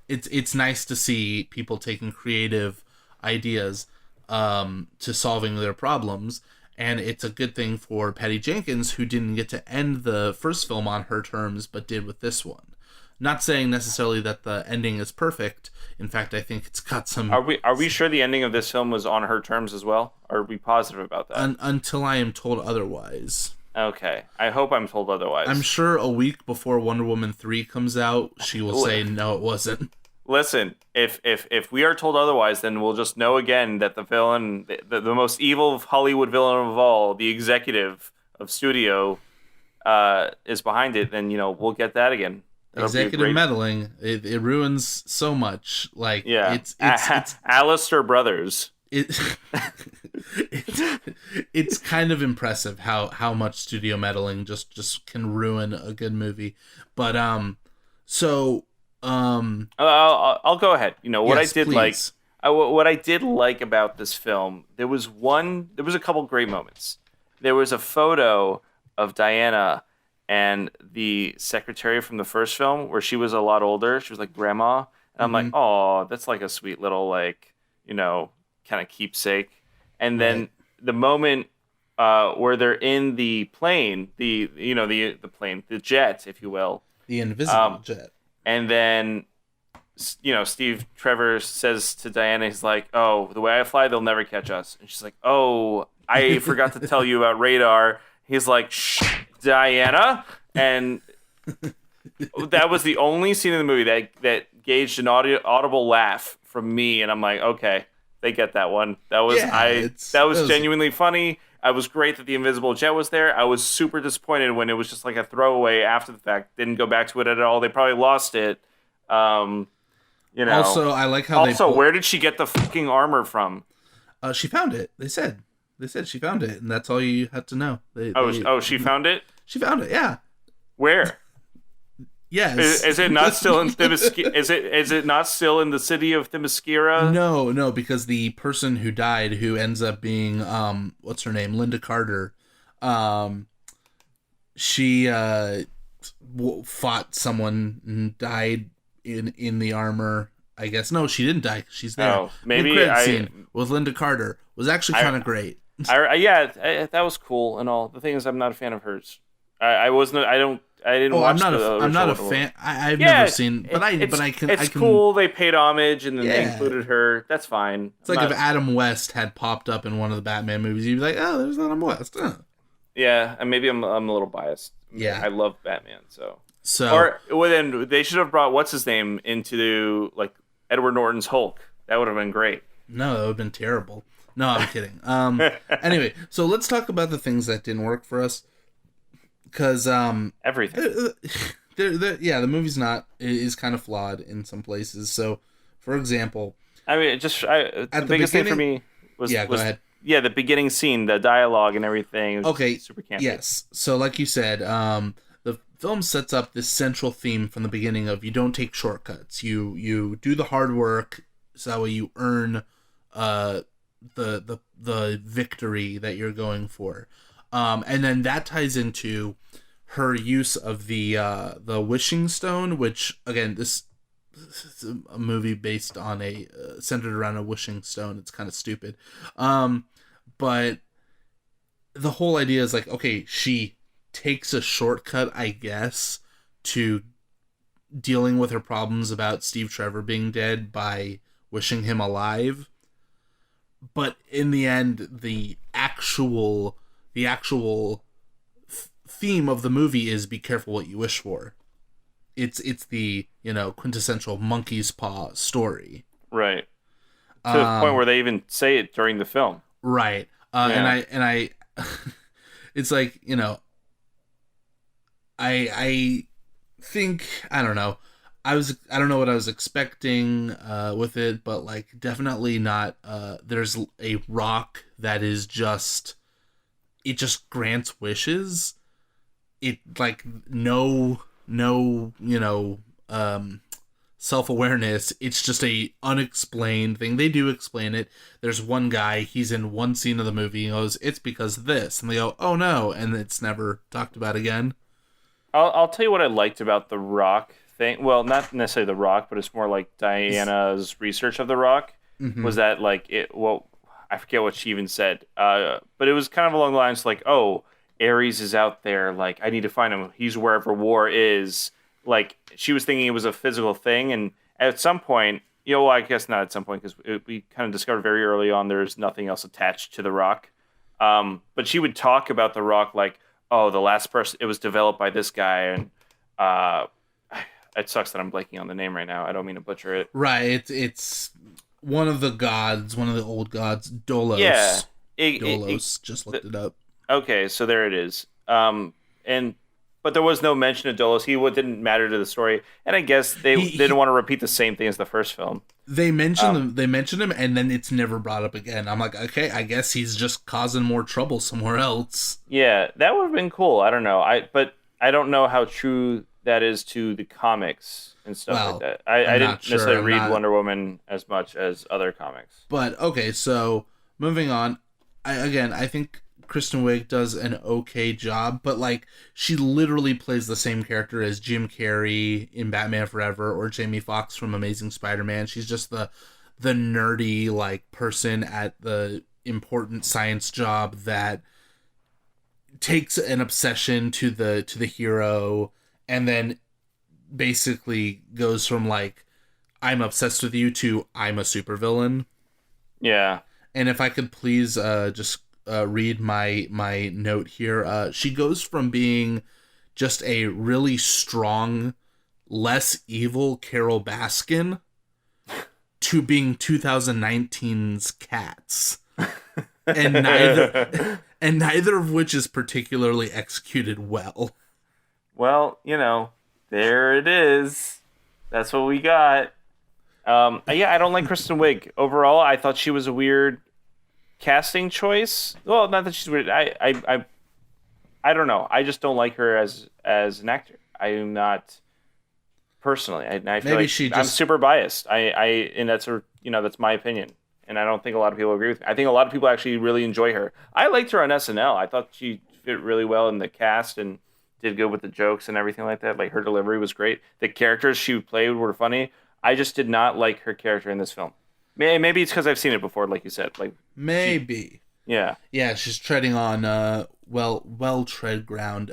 It's nice to see people taking creative ideas to solving their problems, and it's a good thing for Patty Jenkins, who didn't get to end the first film on her terms, but did with this one. Not saying necessarily that the ending is perfect. In fact, I think it's got some... Are we sure the ending of this film was on her terms as well? Are we positive about that? Until I am told otherwise. Okay. I hope I'm told otherwise. I'm sure a week before Wonder Woman 3 comes out, she will say, no, it wasn't. Listen, if we are told otherwise, then we'll just know again that the villain, the most evil Hollywood villain of all, the executive of studio, is behind it. Then we'll get that again. Executive meddling, it ruins so much. Like, yeah, it's Alistair Brothers. It's kind of impressive how much studio meddling just can ruin a good movie. But I'll go ahead. What yes, I did please. what I did like about this film, there was a couple great moments. There was a photo of Diana and the secretary from the first film where she was a lot older. She was like grandma. And I'm like, oh, that's like a sweet little, like, kind of keepsake. And then the moment where they're in the plane, the plane, the jet, if you will. The invisible jet. And then Steve Trevor says to Diana, he's like, "Oh, the way I fly, they'll never catch us." And she's like, "Oh, I forgot to tell you about radar." He's like, "Shh, Diana," and that was the only scene in the movie that gauged an audible laugh from me, and I'm like, okay, they get that one. That was that was genuinely funny. I was great that the invisible jet was there. I was super disappointed when it was just like a throwaway after the fact. Didn't go back to it at all. They probably lost it. Also, I like how where did she get the fucking armor from? She found it. They said she found it, and that's all you had to know. She found it? She found it, yeah. Where? Yes. Is it not still in Themyscira? Is it not still in the city of Themyscira? No, because the person who died, who ends up being what's her name, Linda Carter, she fought someone and died in the armor. I guess no, she didn't die. She's there. Oh, maybe scene with Linda Carter was actually kind of great. That was cool and all. The thing is, I'm not a fan of hers. I wasn't. I didn't watch. I'm not a fan. I've never seen, but I can. It's cool. They paid homage and then they included her. That's fine. It's like if Adam West had popped up in one of the Batman movies, you'd be like, oh, there's Adam West. Yeah, and maybe I'm a little biased. Yeah, I love Batman, then they should have brought what's his name into like Edward Norton's Hulk. That would have been great. No, that would have been terrible. No, I'm kidding. Anyway, so let's talk about the things that didn't work for us. Because everything, the movie's is kind of flawed in some places. So, for example, I mean, the biggest thing for me was go ahead. Yeah, the beginning scene, the dialogue and everything. Okay, super campy. Yes. So, like you said, the film sets up this central theme from the beginning of you don't take shortcuts. You do the hard work, so that way you earn the victory that you're going for. And then that ties into her use of the wishing stone, which again, this is a movie based on centered around a wishing stone. It's kind of stupid, but the whole idea is like, okay, she takes a shortcut, I guess, to dealing with her problems about Steve Trevor being dead by wishing him alive. But in the end, the actual theme of the movie is be careful what you wish for. It's the quintessential monkey's paw story, right? To the point where they even say it during the film, right? And I it's like I think I don't know. I don't know what I was expecting with it, but like definitely not. There's a rock that is just. It just grants wishes. It like no self-awareness. It's just a unexplained thing. They do explain it. There's one guy, he's in one scene of the movie, he goes, it's because of this. And they go, oh no, and it's never talked about again. I'll tell you what I liked about the rock thing. Well, not necessarily the rock, but it's more like Diana's research of the rock. Mm-hmm. Was that like it I forget what she even said, but it was kind of along the lines like, oh, Ares is out there, like, I need to find him. He's wherever war is. Like, she was thinking it was a physical thing, and at some point, I guess not at some point, because we kind of discovered very early on there's nothing else attached to the rock. But she would talk about the rock like, oh, the last person, it was developed by this guy, and it sucks that I'm blanking on the name right now. I don't mean to butcher it. Right, it's one of the gods, one of the old gods, Dolos. Yeah. Dolos, just looked it up. Okay, so there it is. But there was no mention of Dolos. He didn't matter to the story, and I guess they didn't want to repeat the same thing as the first film. They mentioned him. They mentioned him, and then it's never brought up again. I'm like, okay, I guess he's just causing more trouble somewhere else. Yeah, that would have been cool. I don't know. But I don't know how true that is to the comics and stuff like that. I didn't necessarily read Wonder Woman as much as other comics. But okay, so moving on. I think Kristen Wiig does an okay job, but like she literally plays the same character as Jim Carrey in Batman Forever or Jamie Foxx from Amazing Spider-Man. She's just the nerdy like person at the important science job that takes an obsession to the hero and then basically goes from like, I'm obsessed with you to I'm a supervillain. Yeah. And if I could please just read my note here, she goes from being just a really strong, less evil Carol Baskin to being 2019's Cats, and neither of which is particularly executed well. Well, there it is. That's what we got. Yeah, I don't like Kristen Wiig overall. I thought she was a weird casting choice. Well, not that she's weird. I don't know. I just don't like her as an actor. I am not personally. I feel Maybe like she I'm just super biased. And that's my opinion. And I don't think a lot of people agree with me. I think a lot of people actually really enjoy her. I liked her on SNL. I thought she fit really well in the cast and did good with the jokes and everything like that. Like her delivery was great. The characters she played were funny. I just did not like her character in this film. Maybe it's because I've seen it before, like you said. maybe. Yeah. Yeah, she's treading on well tread ground.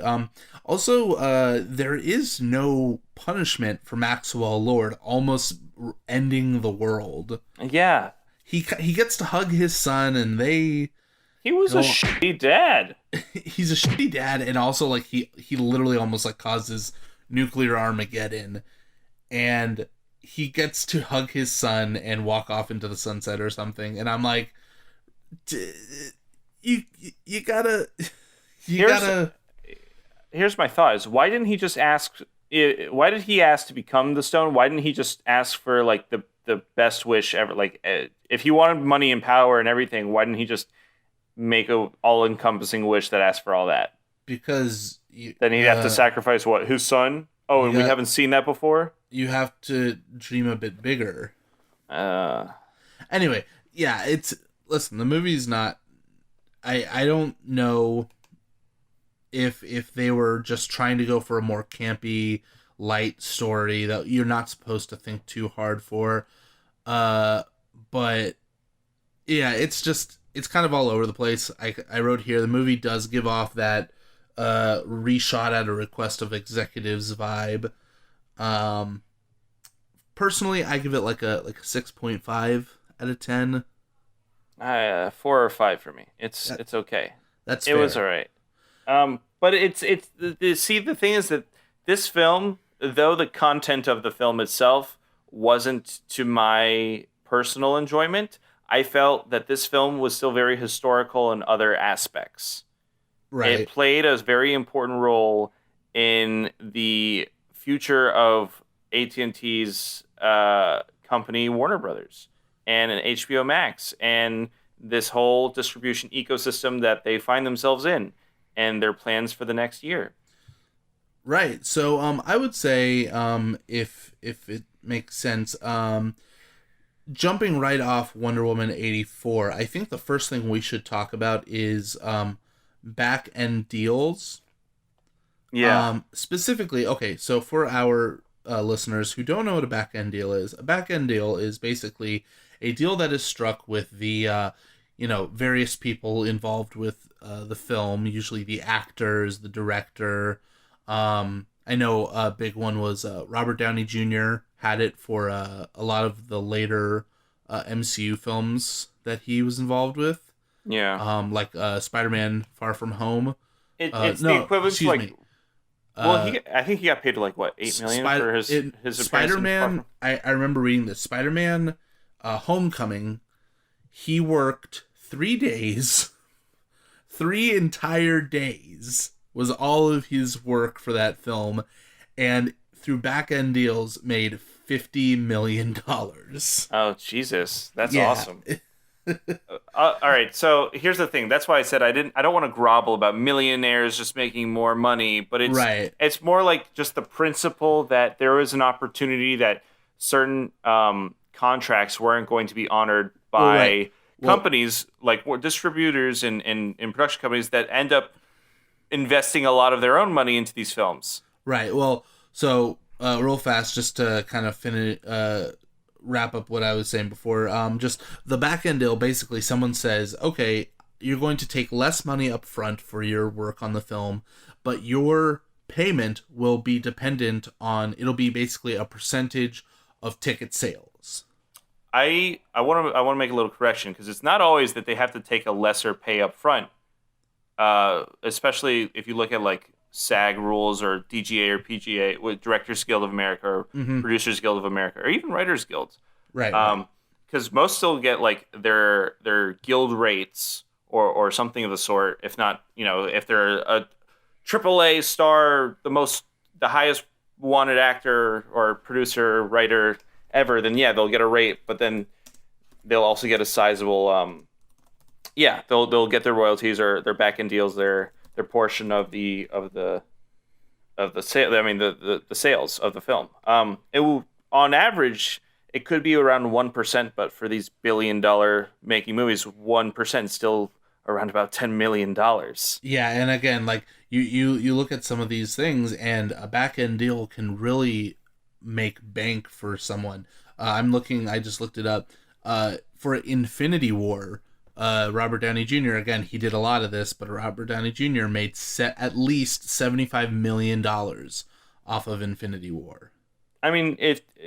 Also, there is no punishment for Maxwell Lord almost ending the world. Yeah. He gets to hug his son, and he was a shitty dad. He's a shitty dad, and also like he literally almost like causes nuclear Armageddon, and he gets to hug his son and walk off into the sunset or something, and I'm like, you gotta. Here's my thought: is why didn't he just ask? Why did he ask to become the stone? Why didn't he just ask for like the best wish ever? Like, if he wanted money and power and everything, why didn't he just make a all-encompassing wish that asked for all that? Because then he'd have to sacrifice what, his son? Oh, and we haven't seen that before. You have to dream a bit bigger. Anyway, yeah, listen. The movie's not. I don't know if they were just trying to go for a more campy, light story that you're not supposed to think too hard for. But yeah, it's kind of all over the place. I wrote here, the movie does give off that reshot at a request of executives vibe. Personally, I give it like a 6.5 out of 10. 4 or 5 for me. It's okay. That's fair. It was all right. But the thing is that this film, though the content of the film itself wasn't to my personal enjoyment, I felt that this film was still very historical in other aspects. Right. It played a very important role in the future of AT&T's company, Warner Brothers, and an HBO Max, and this whole distribution ecosystem that they find themselves in, and their plans for the next year. Right. So I would say if it makes sense, jumping right off Wonder Woman 84, I think the first thing we should talk about is back end deals. Yeah. Specifically, okay, so for our listeners who don't know what a back end deal is, a back end deal is basically a deal that is struck with the various people involved with the film, usually the actors, the director. I know a big one was Robert Downey Jr. had it for a lot of the later MCU films that he was involved with. Yeah. Like Spider-Man: Far From Home. It's the equivalent to like. Well, I think he got paid like what, $8 million for his Spider-Man. I remember reading this Spider-Man Homecoming. He worked 3 days, 3 entire days was all of his work for that film, and through back end deals made $50 million. Oh Jesus, that's awesome. All right, so here's the thing. That's why I said I don't want to grovel about millionaires just making more money, but it's more like just the principle that there is an opportunity that certain contracts weren't going to be honored by companies like distributors and production companies that end up investing a lot of their own money into these films. Right. Well, so real fast, just to kind of finish. Wrap up what I was saying before. Just the back end deal, basically someone says, okay, you're going to take less money up front for your work on the film, but your payment will be dependent on, it'll be basically a percentage of ticket sales. I want to make a little correction, because it's not always that they have to take a lesser pay up front. Especially if you look at like SAG rules or DGA or PGA, with Directors Guild of America or Producers Guild of America, or even Writers Guilds. Right. Because most still get like their guild rates or something of the sort. If not, if they're a AAA star, the highest wanted actor or producer writer ever, then yeah, they'll get a rate, but then they'll also get a sizable they'll get their royalties or their back end deals, their portion of the sale. I mean the sales of the film. On average it could be around 1%, but for these $billion making movies, 1% is still around about $10 million. Yeah, and again, like you look at some of these things, and a back end deal can really make bank for someone. I just looked it up. For Infinity War, Robert Downey Jr., again, he did a lot of this, but Robert Downey Jr. made at least $75 million off of Infinity War. I mean,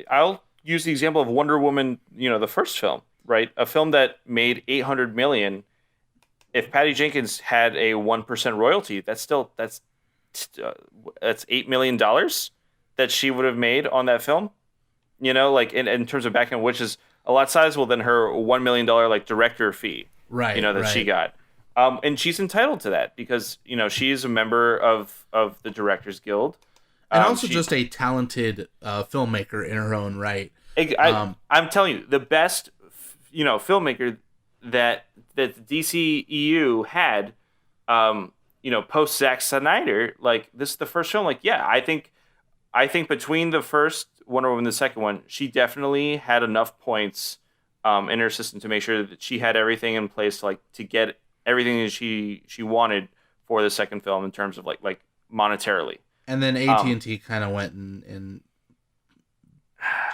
I'll use the example of Wonder Woman, the first film, right? A film that made $800 million. If Patty Jenkins had a 1% royalty, that's $8 million that she would have made on that film. Like in terms of back end, which is a lot sizable than her $1 million like director fee, right? That she got. And she's entitled to that because she is a member of the Directors Guild, and also just a talented filmmaker in her own right. I'm telling you, the best filmmaker that the DCEU had, post Zack Snyder, like this is the first film. Like, yeah, I think between the first Wonder Woman and the second one, she definitely had enough points in her system to make sure that she had everything in place, to get everything that she wanted for the second film in terms of like monetarily. And then AT&T kind of went and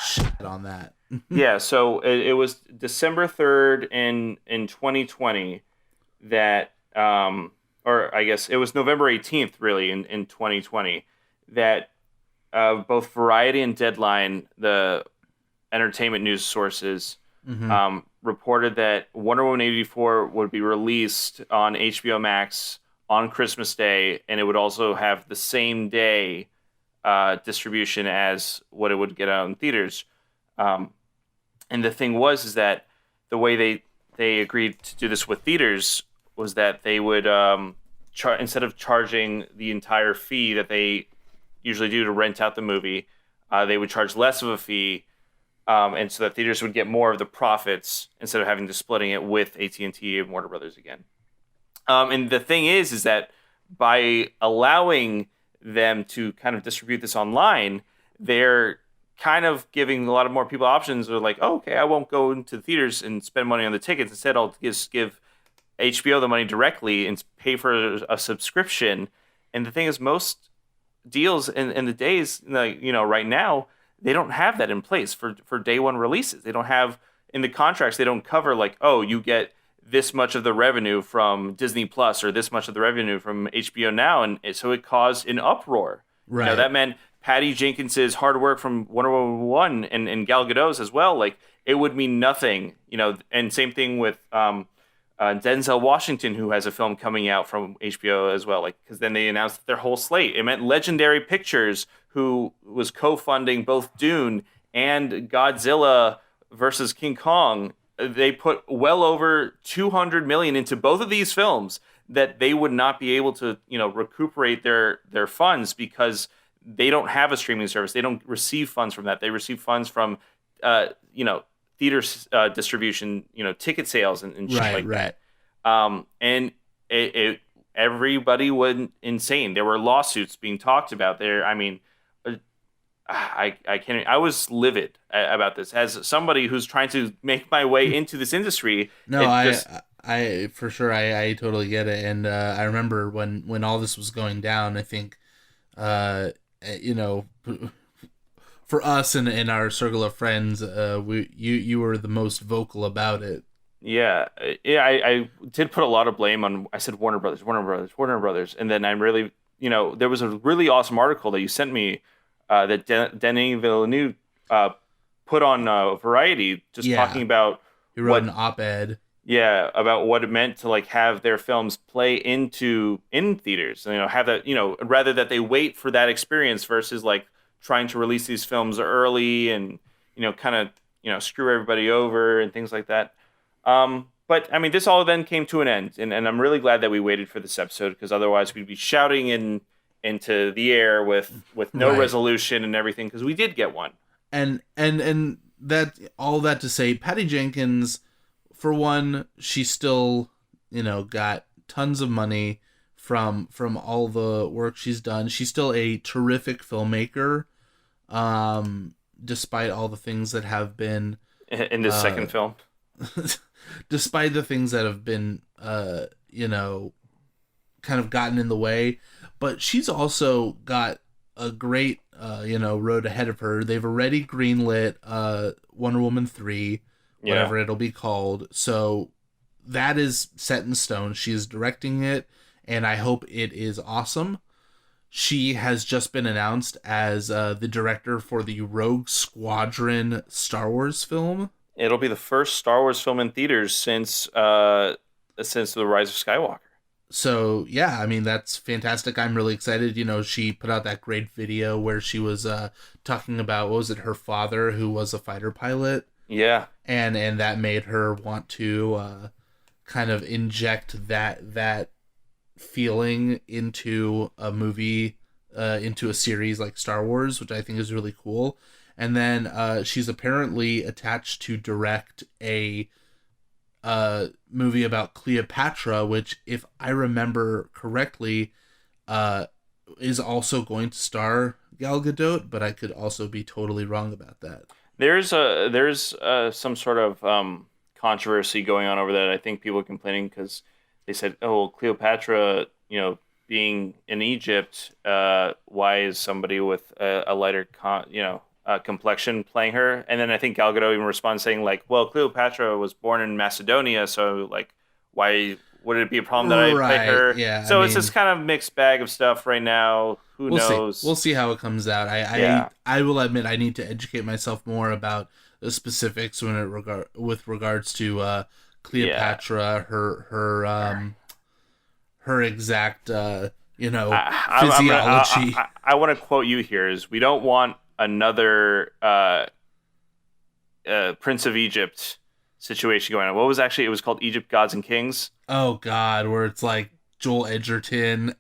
shit on that. Yeah, so it was December 3rd in 2020 that, or I guess it was November 18th, really, in 2020, that both Variety and Deadline, the entertainment news sources, reported that Wonder Woman 84 would be released on HBO Max on Christmas Day, and it would also have the same day distribution as what it would get out in theaters. And the thing is that the way they agreed to do this with theaters was that they would, instead of charging the entire fee that they usually do to rent out the movie, they would charge less of a fee, and so that theaters would get more of the profits instead of having to splitting it with AT&T and Warner Brothers again. And the thing is that by allowing them to kind of distribute this online, they're kind of giving a lot of more people options. They're like, oh, okay, I won't go into the theaters and spend money on the tickets. Instead, I'll just give HBO the money directly and pay for a subscription. And the thing is, most deals in the days, right now, they don't have that in place for day one releases. They don't have, in the contracts, they don't cover like, oh, you get this much of the revenue from Disney Plus or this much of the revenue from HBO Now. And so it caused an uproar. Right. That meant Patty Jenkins's hard work from Wonder Woman 1 and Gal Gadot's as well, like it would mean nothing, and same thing with Denzel Washington, who has a film coming out from HBO as well, like, because then they announced their whole slate. It meant Legendary Pictures, who was co-funding both Dune and Godzilla versus King Kong. They put well over $200 million into both of these films that they would not be able to, recuperate their funds because they don't have a streaming service. They don't receive funds from that. They receive funds from, theater distribution, ticket sales and shit like that. And everybody went insane. There were lawsuits being talked about there. I mean, I can't. I was livid about this as somebody who's trying to make my way into this industry. No, I for sure, I totally get it. And I remember when all this was going down, I think, for us and our circle of friends, you were the most vocal about it. Yeah. I did put a lot of blame on. I said Warner Brothers, and then I'm really, there was a really awesome article that you sent me that Denis Villeneuve put on Variety, just talking Yeah, about he wrote an what op-ed. yeah, about what it meant to like have their films play in theaters. You know, have that, rather that they wait for that experience versus like trying to release these films early and kind of screw everybody over and things like that. But I mean, this all then came to an end, and I'm really glad that we waited for this episode because otherwise we'd be shouting into the air with no Right. resolution and everything because we did get one. And that, all that to say, Patty Jenkins, for one, she still, got tons of money from all the work she's done. She's still a terrific filmmaker, despite all the things that have been, In this uh, second film. despite the things that have been, kind of gotten in the way. But she's also got a great, road ahead of her. They've already greenlit Wonder Woman 3, Yeah. whatever it'll be called. So that is set in stone. She is directing it, and I hope it is awesome. She has just been announced as the director for the Rogue Squadron Star Wars film. It'll be the first Star Wars film in theaters since the Rise of Skywalker. So yeah, I mean, that's fantastic. I'm really excited. She put out that great video where she was talking about, what was it, her father who was a fighter pilot, Yeah. and that made her want to kind of inject that feeling into a movie, into a series like Star Wars, which I think is really cool. And then she's apparently attached to direct a movie about Cleopatra, which, if I remember correctly, is also going to star Gal Gadot, but I could also be totally wrong about that. There's some sort of controversy going on over that. I think people are complaining because they said, "Oh, well, Cleopatra, being in Egypt, why is somebody with a lighter complexion playing her?" And then I think Gal Gadot even responds saying like, "Well, Cleopatra was born in Macedonia, so like, why would it be a problem that I play Right. her?" Yeah. I So it's this mean, kind of mixed bag of stuff right now. Who we'll see. knows? We'll see how it comes out. Yeah, I will admit I need to educate myself more about the specifics with regards to yeah. Cleopatra, her exact I'm gonna, physiology. I want to quote you here: "Is we don't want another Prince of Egypt situation going on." What was actually it was called Egypt Gods and Kings. Oh God, where it's like Joel Edgerton,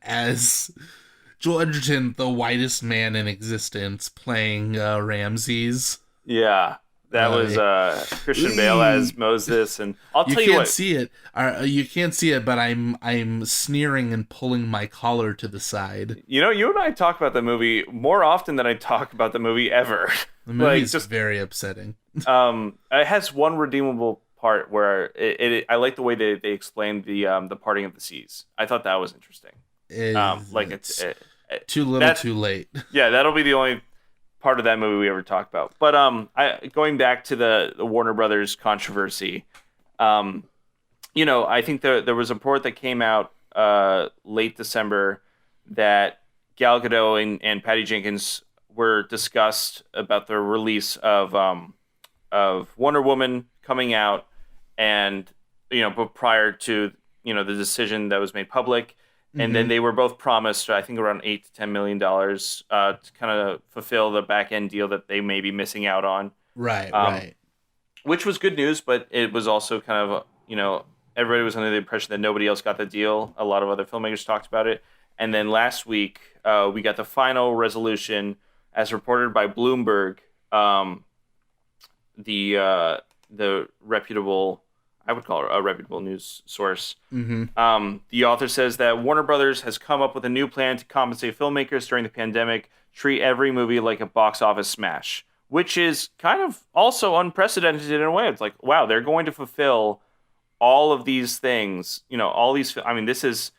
the whitest man in existence, playing Ramses. Yeah, that Uh, was Christian Bale as Moses, and I'll you tell you can't what. see it. You can't see it, but I'm sneering and pulling my collar to the side. You and I talk about the movie more often than I talk about the movie ever. The Like movie's just very upsetting. it has one redeemable part where I like the way they explained the parting of the seas. I thought that was interesting. Like It's it too little, that too late. yeah, that'll be the only part of that movie we ever talk about. But going back to the Warner Brothers controversy, I think there was a report that came out late December that Gal Gadot and Patty Jenkins were discussed about the release of Wonder Woman coming out, and but prior to the decision that was made public, and then Hmm. they were both promised I think around $8 to $10 million to kind of fulfill the back end deal that they may be missing out on, Right, um, right. which was good news, but it was also kind of everybody was under the impression that nobody else got the deal. A lot of other filmmakers talked about it, and then last week we got the final resolution as reported by Bloomberg. The reputable, I would call it a reputable news source. Hmm. The author says that Warner Brothers has come up with a new plan to compensate filmmakers during the pandemic, treat every movie like a box office smash, which is kind of also unprecedented in a way. It's like, wow, they're going to fulfill all of these things, all these. I mean, this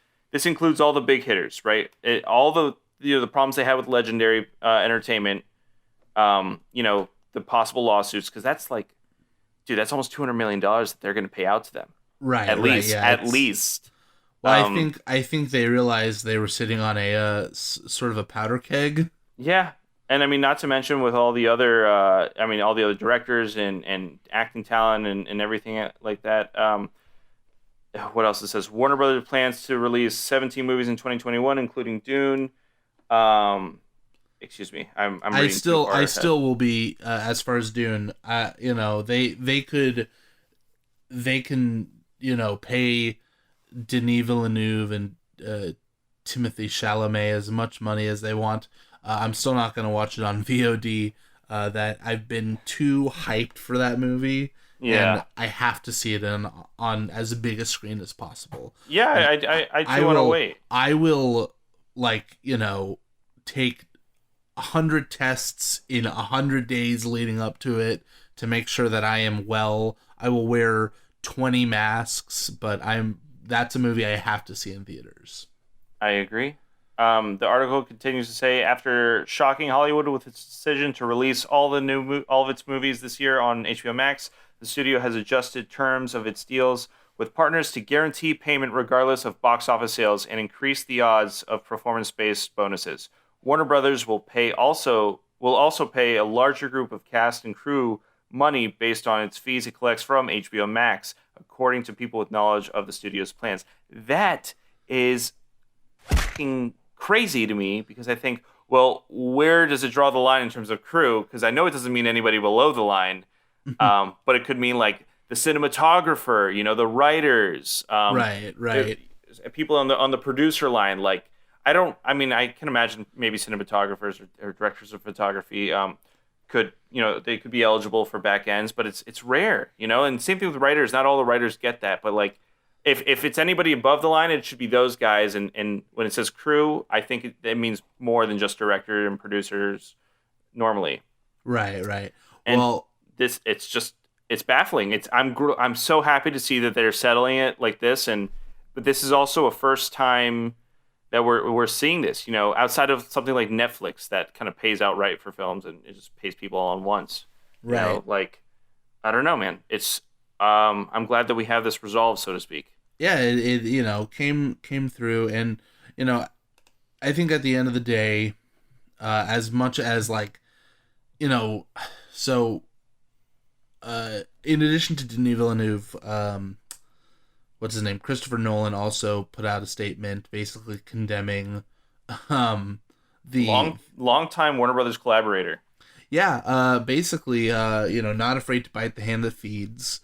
includes all the big hitters, right? All the problems they had with Legendary Entertainment, the possible lawsuits, because that's like, dude, that's almost $200 million that they're going to pay out to them. Right, At right. least, Yeah. at least. Well, Um, I think they realized they were sitting on a sort of a powder keg. yeah, And I mean, not to mention with all the other, all the other directors and acting talent and everything like that. What else it says? Warner Brothers plans to release 17 movies in 2021, including Dune. Um, Excuse me, I'm reading too far I ahead. still will be as far as Dune. They can pay Denis Villeneuve and Timothy Chalamet as much money as they want. I'm still not going to watch it on VOD. That I've been too hyped for that movie, and Yeah, I have to see it on as big a screen as possible. yeah, And I do want to wait. I will take 100 tests in 100 days leading up to it to make sure that I am well. I will wear 20 masks, but that's a movie I have to see in theaters. I agree. The article continues to say, after shocking Hollywood with its decision to release all of its movies this year on HBO Max, the studio has adjusted terms of its deals with partners to guarantee payment regardless of box office sales and increase the odds of performance-based bonuses. Warner Brothers will also pay a larger group of cast and crew money based on its fees it collects from HBO Max, according to people with knowledge of the studio's plans. That is fucking crazy to me because I think, well, where does it draw the line in terms of crew? Because I know it doesn't mean anybody below the line, but it could mean like the cinematographer, the writers, Right. people on the producer line. Like, I can imagine maybe cinematographers or directors of photography they could be eligible for back ends, but it's rare, and same thing with writers. Not all the writers get that, but like, if it's anybody above the line, it should be those guys. And when it says crew, I think it means more than just director and producers normally. Right. And Well, it's baffling. I'm so happy to see that they're settling it like this. But this is also a first time that we're seeing this, outside of something like Netflix that kind of pays outright for films and it just pays people all at once. right. Like, I don't know, man. I'm glad that we have this resolved, so to speak. Yeah, it came through, and I think at the end of the day, as much as like, so in addition to Denis Villeneuve, what's his name, Christopher Nolan also put out a statement basically condemning the Long time Warner Brothers collaborator. basically not afraid to bite the hand that feeds,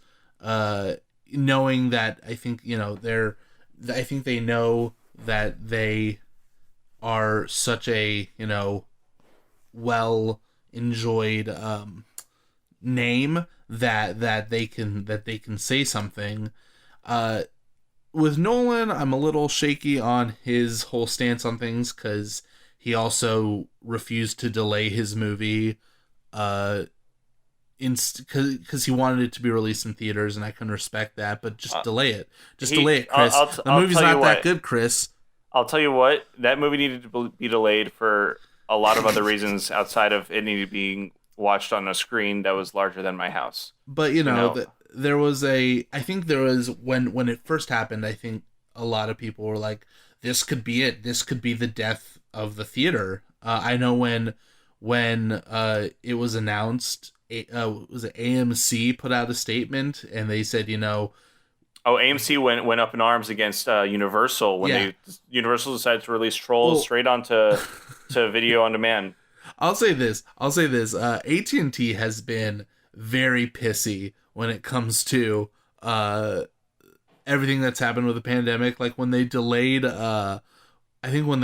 knowing that I think I think they know that they are such a well enjoyed name that they can say something. With Nolan, I'm a little shaky on his whole stance on things because he also refused to delay his movie, because he wanted it to be released in theaters, and I can respect that. But just delay it. Delay it, Chris. The movie's not that good, Chris. I'll tell you what. That movie needed to be delayed for a lot of other reasons outside of it needed being watched on a screen that was larger than my house. But there was when it first happened, I think a lot of people were like, this could be it. This could be the death of the theater. I know when it was announced, was it AMC put out a statement and they said, AMC went up in arms against Universal when Universal decided to release Trolls straight onto to video on demand. I'll say this. AT&T has been very pissy when it comes to everything that's happened with the pandemic. Like when they delayed, I think when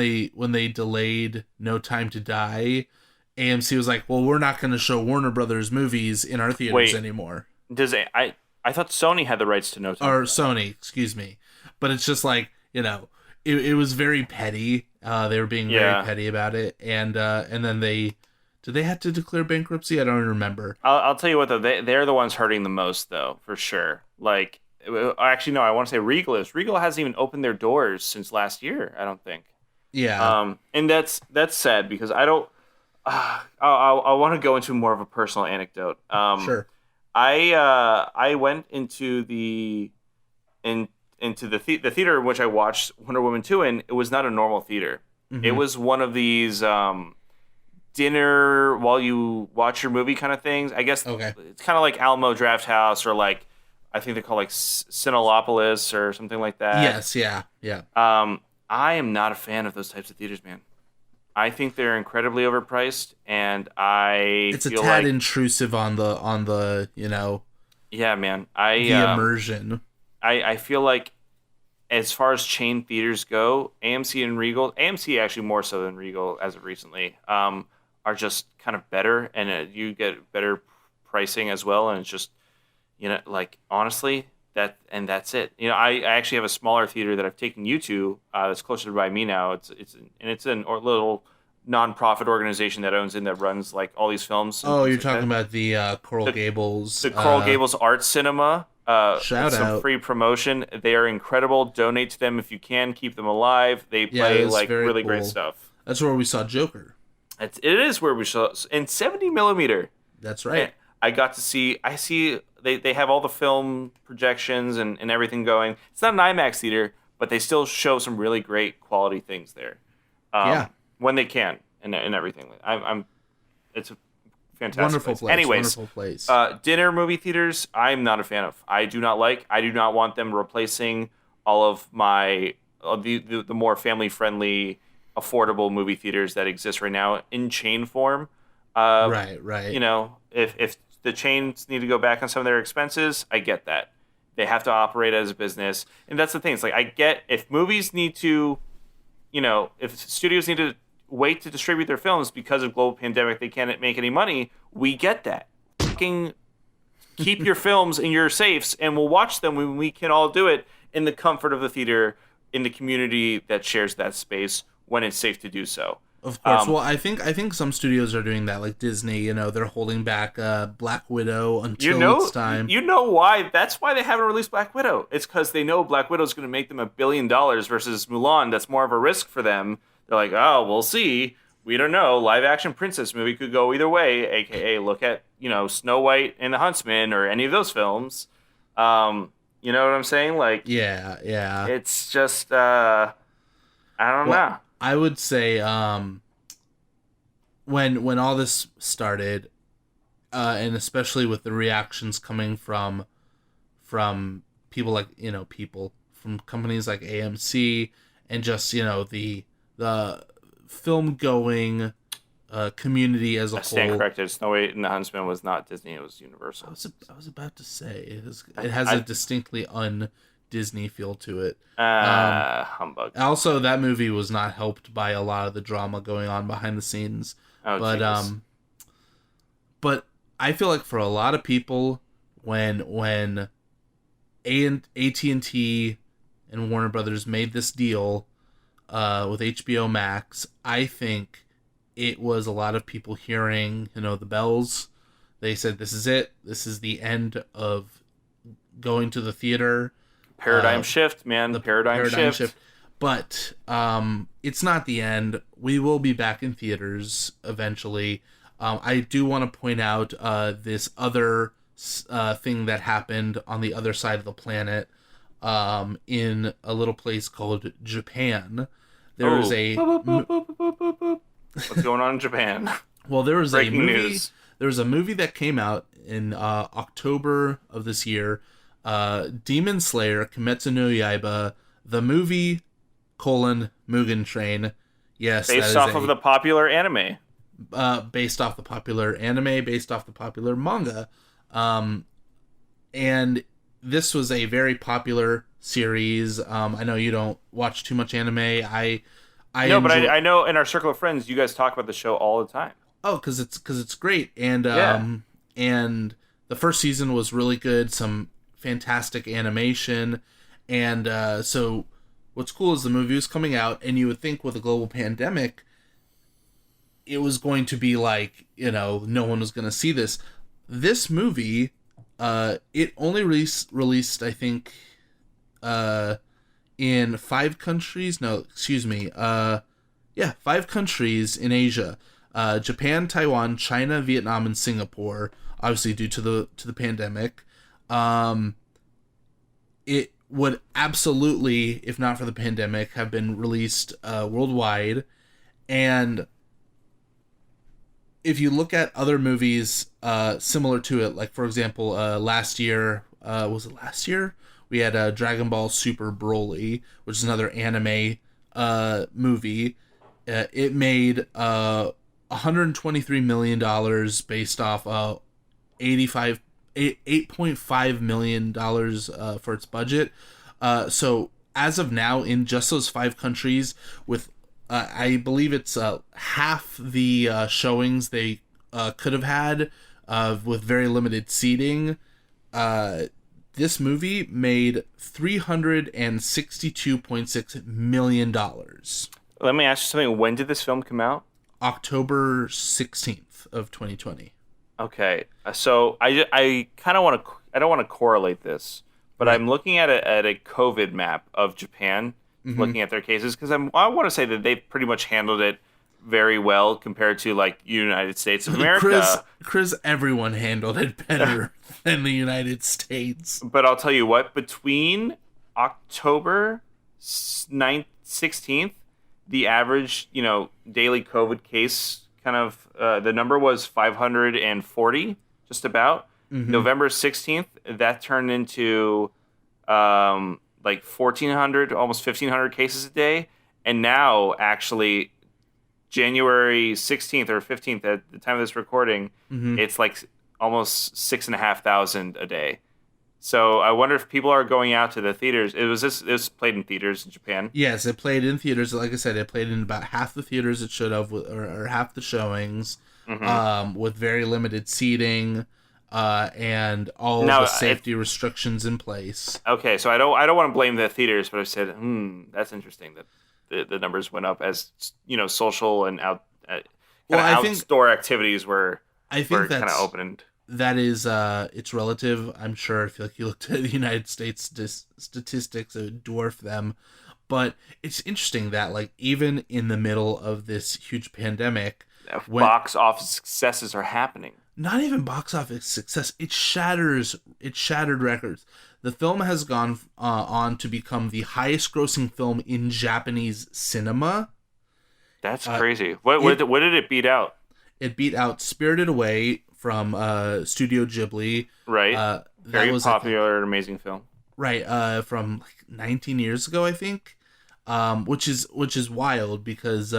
they delayed No Time to Die, AMC was like, "Well, we're not going to show Warner Brothers movies in our theaters anymore." I thought Sony had the rights to No Time. Or Sony, excuse me. But it's just like it was very petty. They were being very petty about it, and then did they have to declare bankruptcy? I don't remember. I'll tell you what though, they're the ones hurting the most though, for sure. Like, actually no, I want to say Regal is. Regal hasn't even opened their doors since last year, I don't think. Yeah. And that's sad because I don't. I want to go into more of a personal anecdote. Sure. I went into the theater in which I watched Wonder Woman 2 in. It was not a normal theater. Mm-hmm. It was one of these dinner while you watch your movie kind of things. I guess Okay. it's kind of like Alamo Draft House, or like I think they call like Cinelopolis or something like that. Yes. Yeah. Yeah. I am not a fan of those types of theaters, man. I think they're incredibly overpriced, and I It's a feel tad like, intrusive on the yeah, man. the immersion. I feel like as far as chain theaters go, AMC and Regal, AMC actually more so than Regal as of recently, are just kind of better, and you get better pricing as well. And it's just, like honestly, that's it. I actually have a smaller theater that I've taken you to, that's closer by me now. It's an or little nonprofit organization that owns and that runs like all these films. And Oh, things you're like talking that. about the Coral Gables. The Coral Gables Art Cinema. Shout With some out. free promotion. They are incredible. Donate to them if you can. Keep them alive. They Yeah, play that's like very really great cool. stuff. That's where we saw Joker. It is where we saw in 70 millimeter. That's right. I got to see. I see they have all the film projections and everything going. It's not an IMAX theater, but they still show some really great quality things there. Yeah. When they can and everything. It's a fantastic Wonderful place. Anyways, Wonderful place. dinner movie theaters, I'm not a fan of. I do not want them replacing all of my the more family friendly, affordable movie theaters that exist right now in chain form. Right. If the chains need to go back on some of their expenses, I get that. They have to operate as a business, and that's the thing. It's like I get if movies need to, if studios need to wait to distribute their films because of global pandemic, they can't make any money. We get that. Fucking keep your films in your safes, and we'll watch them when we can all do it in the comfort of the theater, in the community that shares that space when it's safe to do so. Of course. Well, I think some studios are doing that, like Disney. They're holding back Black Widow until it's time. You know why? That's why they haven't released Black Widow. It's because they know Black Widow is going to make them $1 billion versus Mulan. That's more of a risk for them. They're like, oh, we'll see. We don't know. Live action princess movie could go either way. AKA, look at Snow White and the Huntsman or any of those films. You know what I'm saying? Like, yeah. It's just I don't know. I would say when all this started, and especially with the reactions coming from people like people from companies like AMC and just the film going community as a whole. Stand corrected. Snow White and the Huntsman was not Disney. It was Universal. I was about to say it has a distinctly Disney feel to it. Humbug. Also, that movie was not helped by a lot of the drama going on behind the scenes. Oh, but Jesus. But I feel like for a lot of people, when AT&T and Warner Brothers made this deal with HBO Max, I think it was a lot of people hearing the bells. They said, "This is it. This is the end of going to the theater." Paradigm shift, man. The paradigm shift. But it's not the end. We will be back in theaters eventually. I do want to point out this other thing that happened on the other side of the planet, in a little place called Japan. There was a... What's going on in Japan? Well, there was Breaking news. There was a movie that came out in October of this year. Demon Slayer, Kimetsu no Yaiba, the movie, Mugen Train. Yes, based off of the popular anime. Based off the popular anime, based off the popular manga. And this was a very popular series. I know you don't watch too much anime. I know in our circle of friends, you guys talk about the show all the time. Oh, because it's great. And and the first season was really good. Some fantastic animation, and so what's cool is the movie was coming out, and you would think with a global pandemic it was going to be like no one was going to see this movie. It only released I think in 5 countries. 5 countries in Asia: Japan, Taiwan, China, Vietnam, and Singapore, obviously due to the pandemic. It would absolutely, if not for the pandemic, have been released worldwide. And if you look at other movies similar to it, like for example, last year, was it last year? We had Dragon Ball Super Broly, which is another anime movie. It made $123 million based off 8.5 million dollars for its budget. So as of now, in just those 5 countries, with I believe it's half the showings they could have had with very limited seating. This movie made $362.6 million. Let me ask you something. When did this film come out? October 16th of 2020. Okay, so I kind of want to. I don't want to correlate this, but Right. I'm looking at a COVID map of Japan, looking at their cases, because I want to say that they've pretty much handled it very well compared to like United States of America. Chris, everyone handled it better than the United States. But I'll tell you what, between October 9th, 16th, the average, daily COVID case kind of, the number was 540, just about. November 16th, that turned into like 1,400, almost 1,500 cases a day. And now, actually, January 16th or 15th, at the time of this recording, it's like almost 6,500 a day. So I wonder if people are going out to the theaters. It was played in theaters in Japan. Yes, it played in theaters. Like I said, it played in about half the theaters it should have, or half the showings, with very limited seating, and all Now, the safety restrictions in place. Okay, so I don't want to blame the theaters, but I said, that's interesting that the numbers went up as social and outdoor activities were kind of opened. That is, it's relative. I'm sure if you looked at the United States statistics, it would dwarf them. But it's interesting that, like, even in the middle of this huge pandemic, box office successes are happening. Not even box office success. It shattered records. The film has gone on to become the highest grossing film in Japanese cinema. That's crazy. What did it beat out? It beat out Spirited Away from Studio Ghibli. Right. Very popular and amazing film. Right. From like 19 years ago, I think. Which is wild because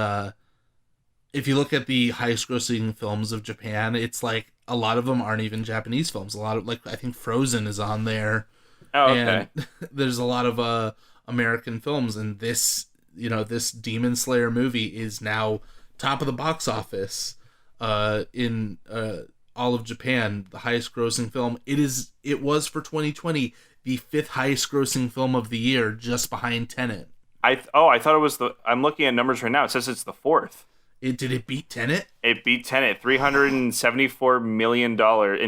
if you look at the highest grossing films of Japan, it's like a lot of them aren't even Japanese films. A lot of, like, I think Frozen is on there. Oh, okay. And there's a lot of American films, and this Demon Slayer movie is now top of the box office in all of Japan, the highest grossing film. It was for 2020 the 5th highest grossing film of the year, just behind Tenet. I thought it was I'm looking at numbers right now. It says it's the 4th. Did it beat Tenet? It beat Tenet, $374 million in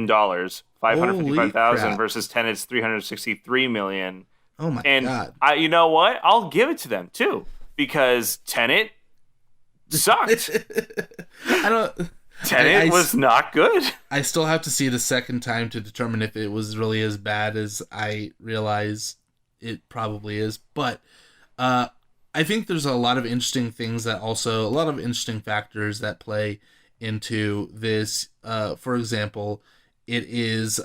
dollars, 555,000 versus Tenet's $363 million. Oh my god! You know what? I'll give it to them too, because Tenet sucked. Tenet was not good. I still have to see it a second time to determine if it was really as bad as I realize it probably is. But I think there's a lot of interesting things a lot of interesting factors that play into this. For example, it is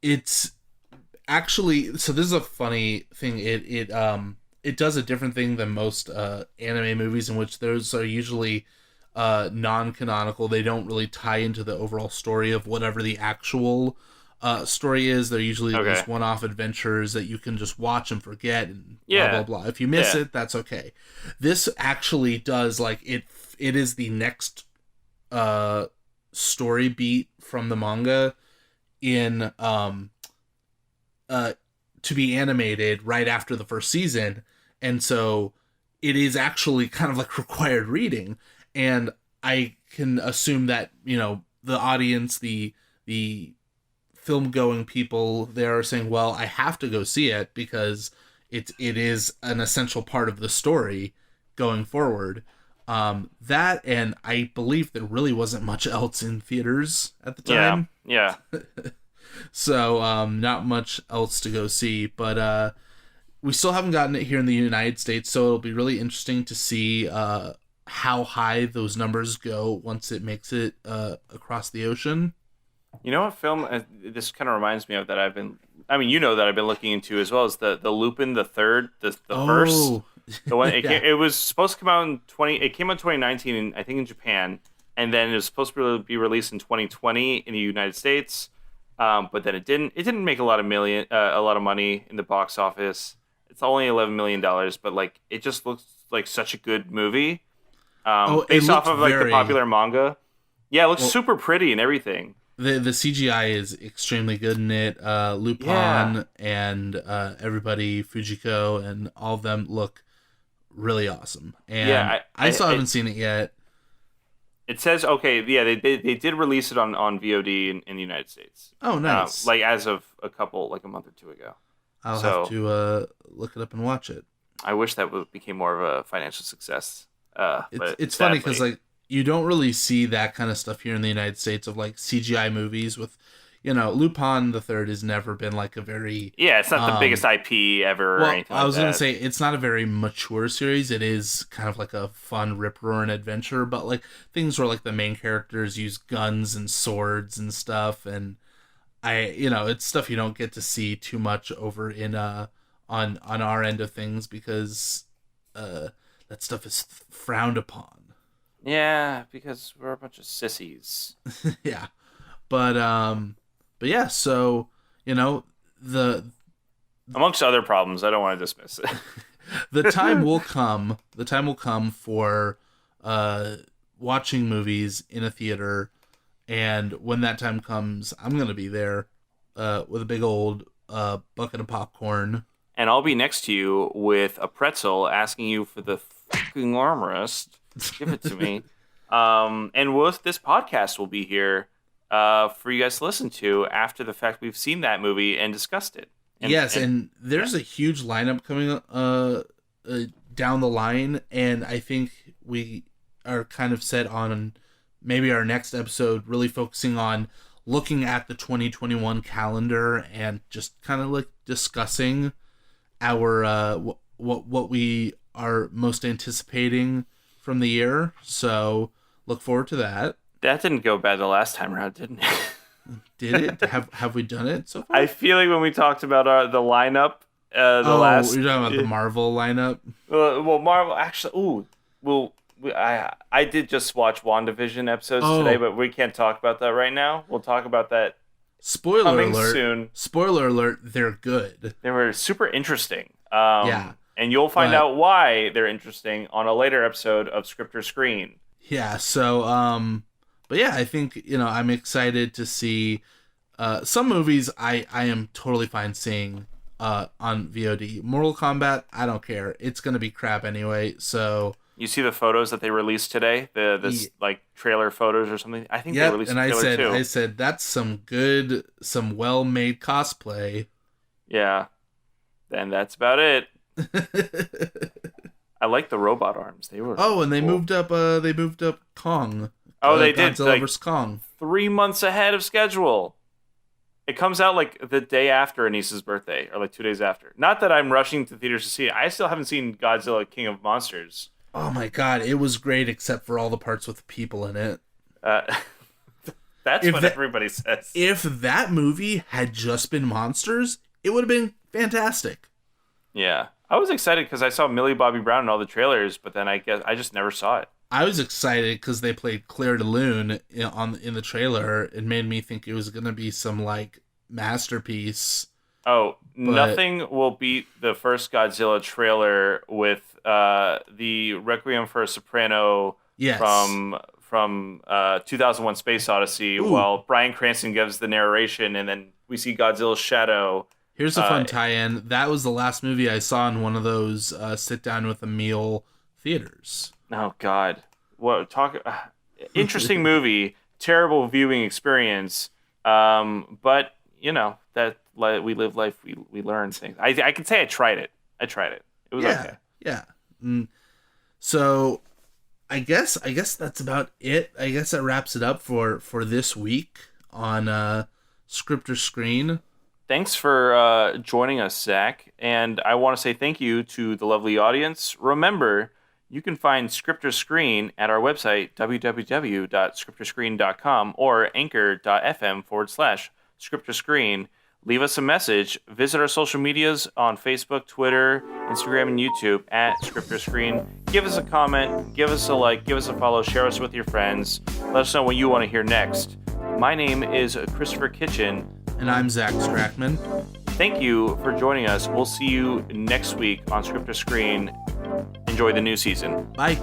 it's actually, so this is a funny thing. It does a different thing than most anime movies, in which those are usually non-canonical. They don't really tie into the overall story of whatever the actual story is. They're usually just one-off adventures that you can just watch and forget, and blah blah blah. If you miss it, that's okay. This actually does, like, it is the next story beat from the manga in to be animated right after the first season, and so it is actually kind of like required reading. And I can assume that the audience, the film going people there are saying, well, I have to go see it because it is an essential part of the story going forward. That, and I believe there really wasn't much else in theaters at the time. Yeah. So not much else to go see, but we still haven't gotten it here in the United States, so it'll be really interesting to see how high those numbers go once it makes it across the ocean. You know what film this kind of reminds me of that I've been. I mean, you know that I've been looking into as well as the Lupin the Third, the first, Oh, the one. yeah. It was supposed to come out in 20. It came out in 2019, I think in Japan, and then it was supposed to be released in 2020 in the United States. But then it didn't. It didn't make a lot of money in the box office. It's only $11 million, but like it just looks like such a good movie. Oh, it Based off looked of like the very popular manga. Yeah, it looks well. super pretty and everything. The CGI is extremely good in it. Lupin Yeah. and everybody, Fujiko, and all of them look really awesome. And Yeah, I still haven't seen it yet. it says okay. Yeah, they did release it on VOD in the United States. Oh, nice. Like as of a month or two ago. I'll have So to look it up and watch it. I wish that became more of a financial success. But It's funny because sadly, like you don't really see that kind of stuff here in the United States of like CGI movies with, Lupin the Third has never been like a very yeah, it's not the biggest IP ever or well. anything I like was that. gonna say it's not a very mature series. It is kind of like a fun rip roaring adventure, but like things where like the main characters use guns and swords and stuff, and it's stuff you don't get to see too much over in on our end of things because that stuff is frowned upon. Yeah, because we're a bunch of sissies. Yeah, but yeah, so the Amongst other problems, I don't want to dismiss it. the time will come. The time will come for watching movies in a theater, and when that time comes, I'm gonna be there with a big old bucket of popcorn. And I'll be next to you with a pretzel asking you for the fucking armrest. Give it to me. And this podcast will be here for you guys to listen to after the fact we've seen that movie and discussed it. And there's a huge lineup coming down the line, and I think we are kind of set on maybe our next episode really focusing on looking at the 2021 calendar and just kind of like discussing our what we are most anticipating from the year. So look forward to that. That didn't go bad the last time around, didn't it? Did it? Have we done it so far? I feel like when we talked about the lineup, you're talking about the Marvel lineup. Well, Marvel actually. Ooh, well, I did just watch WandaVision episodes today, but we can't talk about that right now. We'll talk about that. Spoiler coming alert! Soon. Spoiler alert! They're good. They were super interesting. Yeah, and you'll find out why they're interesting on a later episode of Script or Screen. Yeah. So, but yeah, I think I'm excited to see some movies. I am totally fine seeing on VOD. Mortal Kombat, I don't care. It's gonna be crap anyway. So. You see the photos that they released today? Like trailer photos or something? I think they released and a trailer too. I said that's some well-made cosplay. Yeah. And that's about it. I like the robot arms. They were and they cool. moved up Kong. Oh, they did. Godzilla vs. Kong. 3 months ahead of schedule. It comes out like the day after Anissa's birthday, or like 2 days after. Not that I'm rushing to theaters to see it. I still haven't seen Godzilla King of Monsters. Oh my god, it was great except for all the parts with people in it. That's what everybody says. If that movie had just been monsters, it would have been fantastic. Yeah. I was excited because I saw Millie Bobby Brown in all the trailers, but then I guess I just never saw it. I was excited because they played Claire de Lune in the trailer. It made me think it was going to be some like masterpiece. Oh, nothing will beat the first Godzilla trailer with the Requiem for a Soprano from 2001: Space Odyssey. Ooh. While Bryan Cranston gives the narration, and then we see Godzilla's shadow. Here's a fun tie-in. That was the last movie I saw in one of those sit down with a meal theaters. Oh God, interesting movie, terrible viewing experience. But that we live life, we learn things. I can say I tried it. It was okay. Yeah. So I guess that's about it. I guess that wraps it up for this week on Script or Screen. Thanks for joining us, Zach. And I want to say thank you to the lovely audience. Remember, You can find Scripter Screen at our website, www.scripterscreen.com, or anchor.fm/Scripter Screen. Leave us a message. Visit our social medias on Facebook, Twitter, Instagram, and YouTube at Scripter Screen. Give us a comment, give us a like, give us a follow, share us with your friends. Let us know what you want to hear next. My name is Christopher Kitchen. And I'm Zach Strackman. Thank you for joining us. We'll see you next week on Scripter Screen. Enjoy the new season. Bye.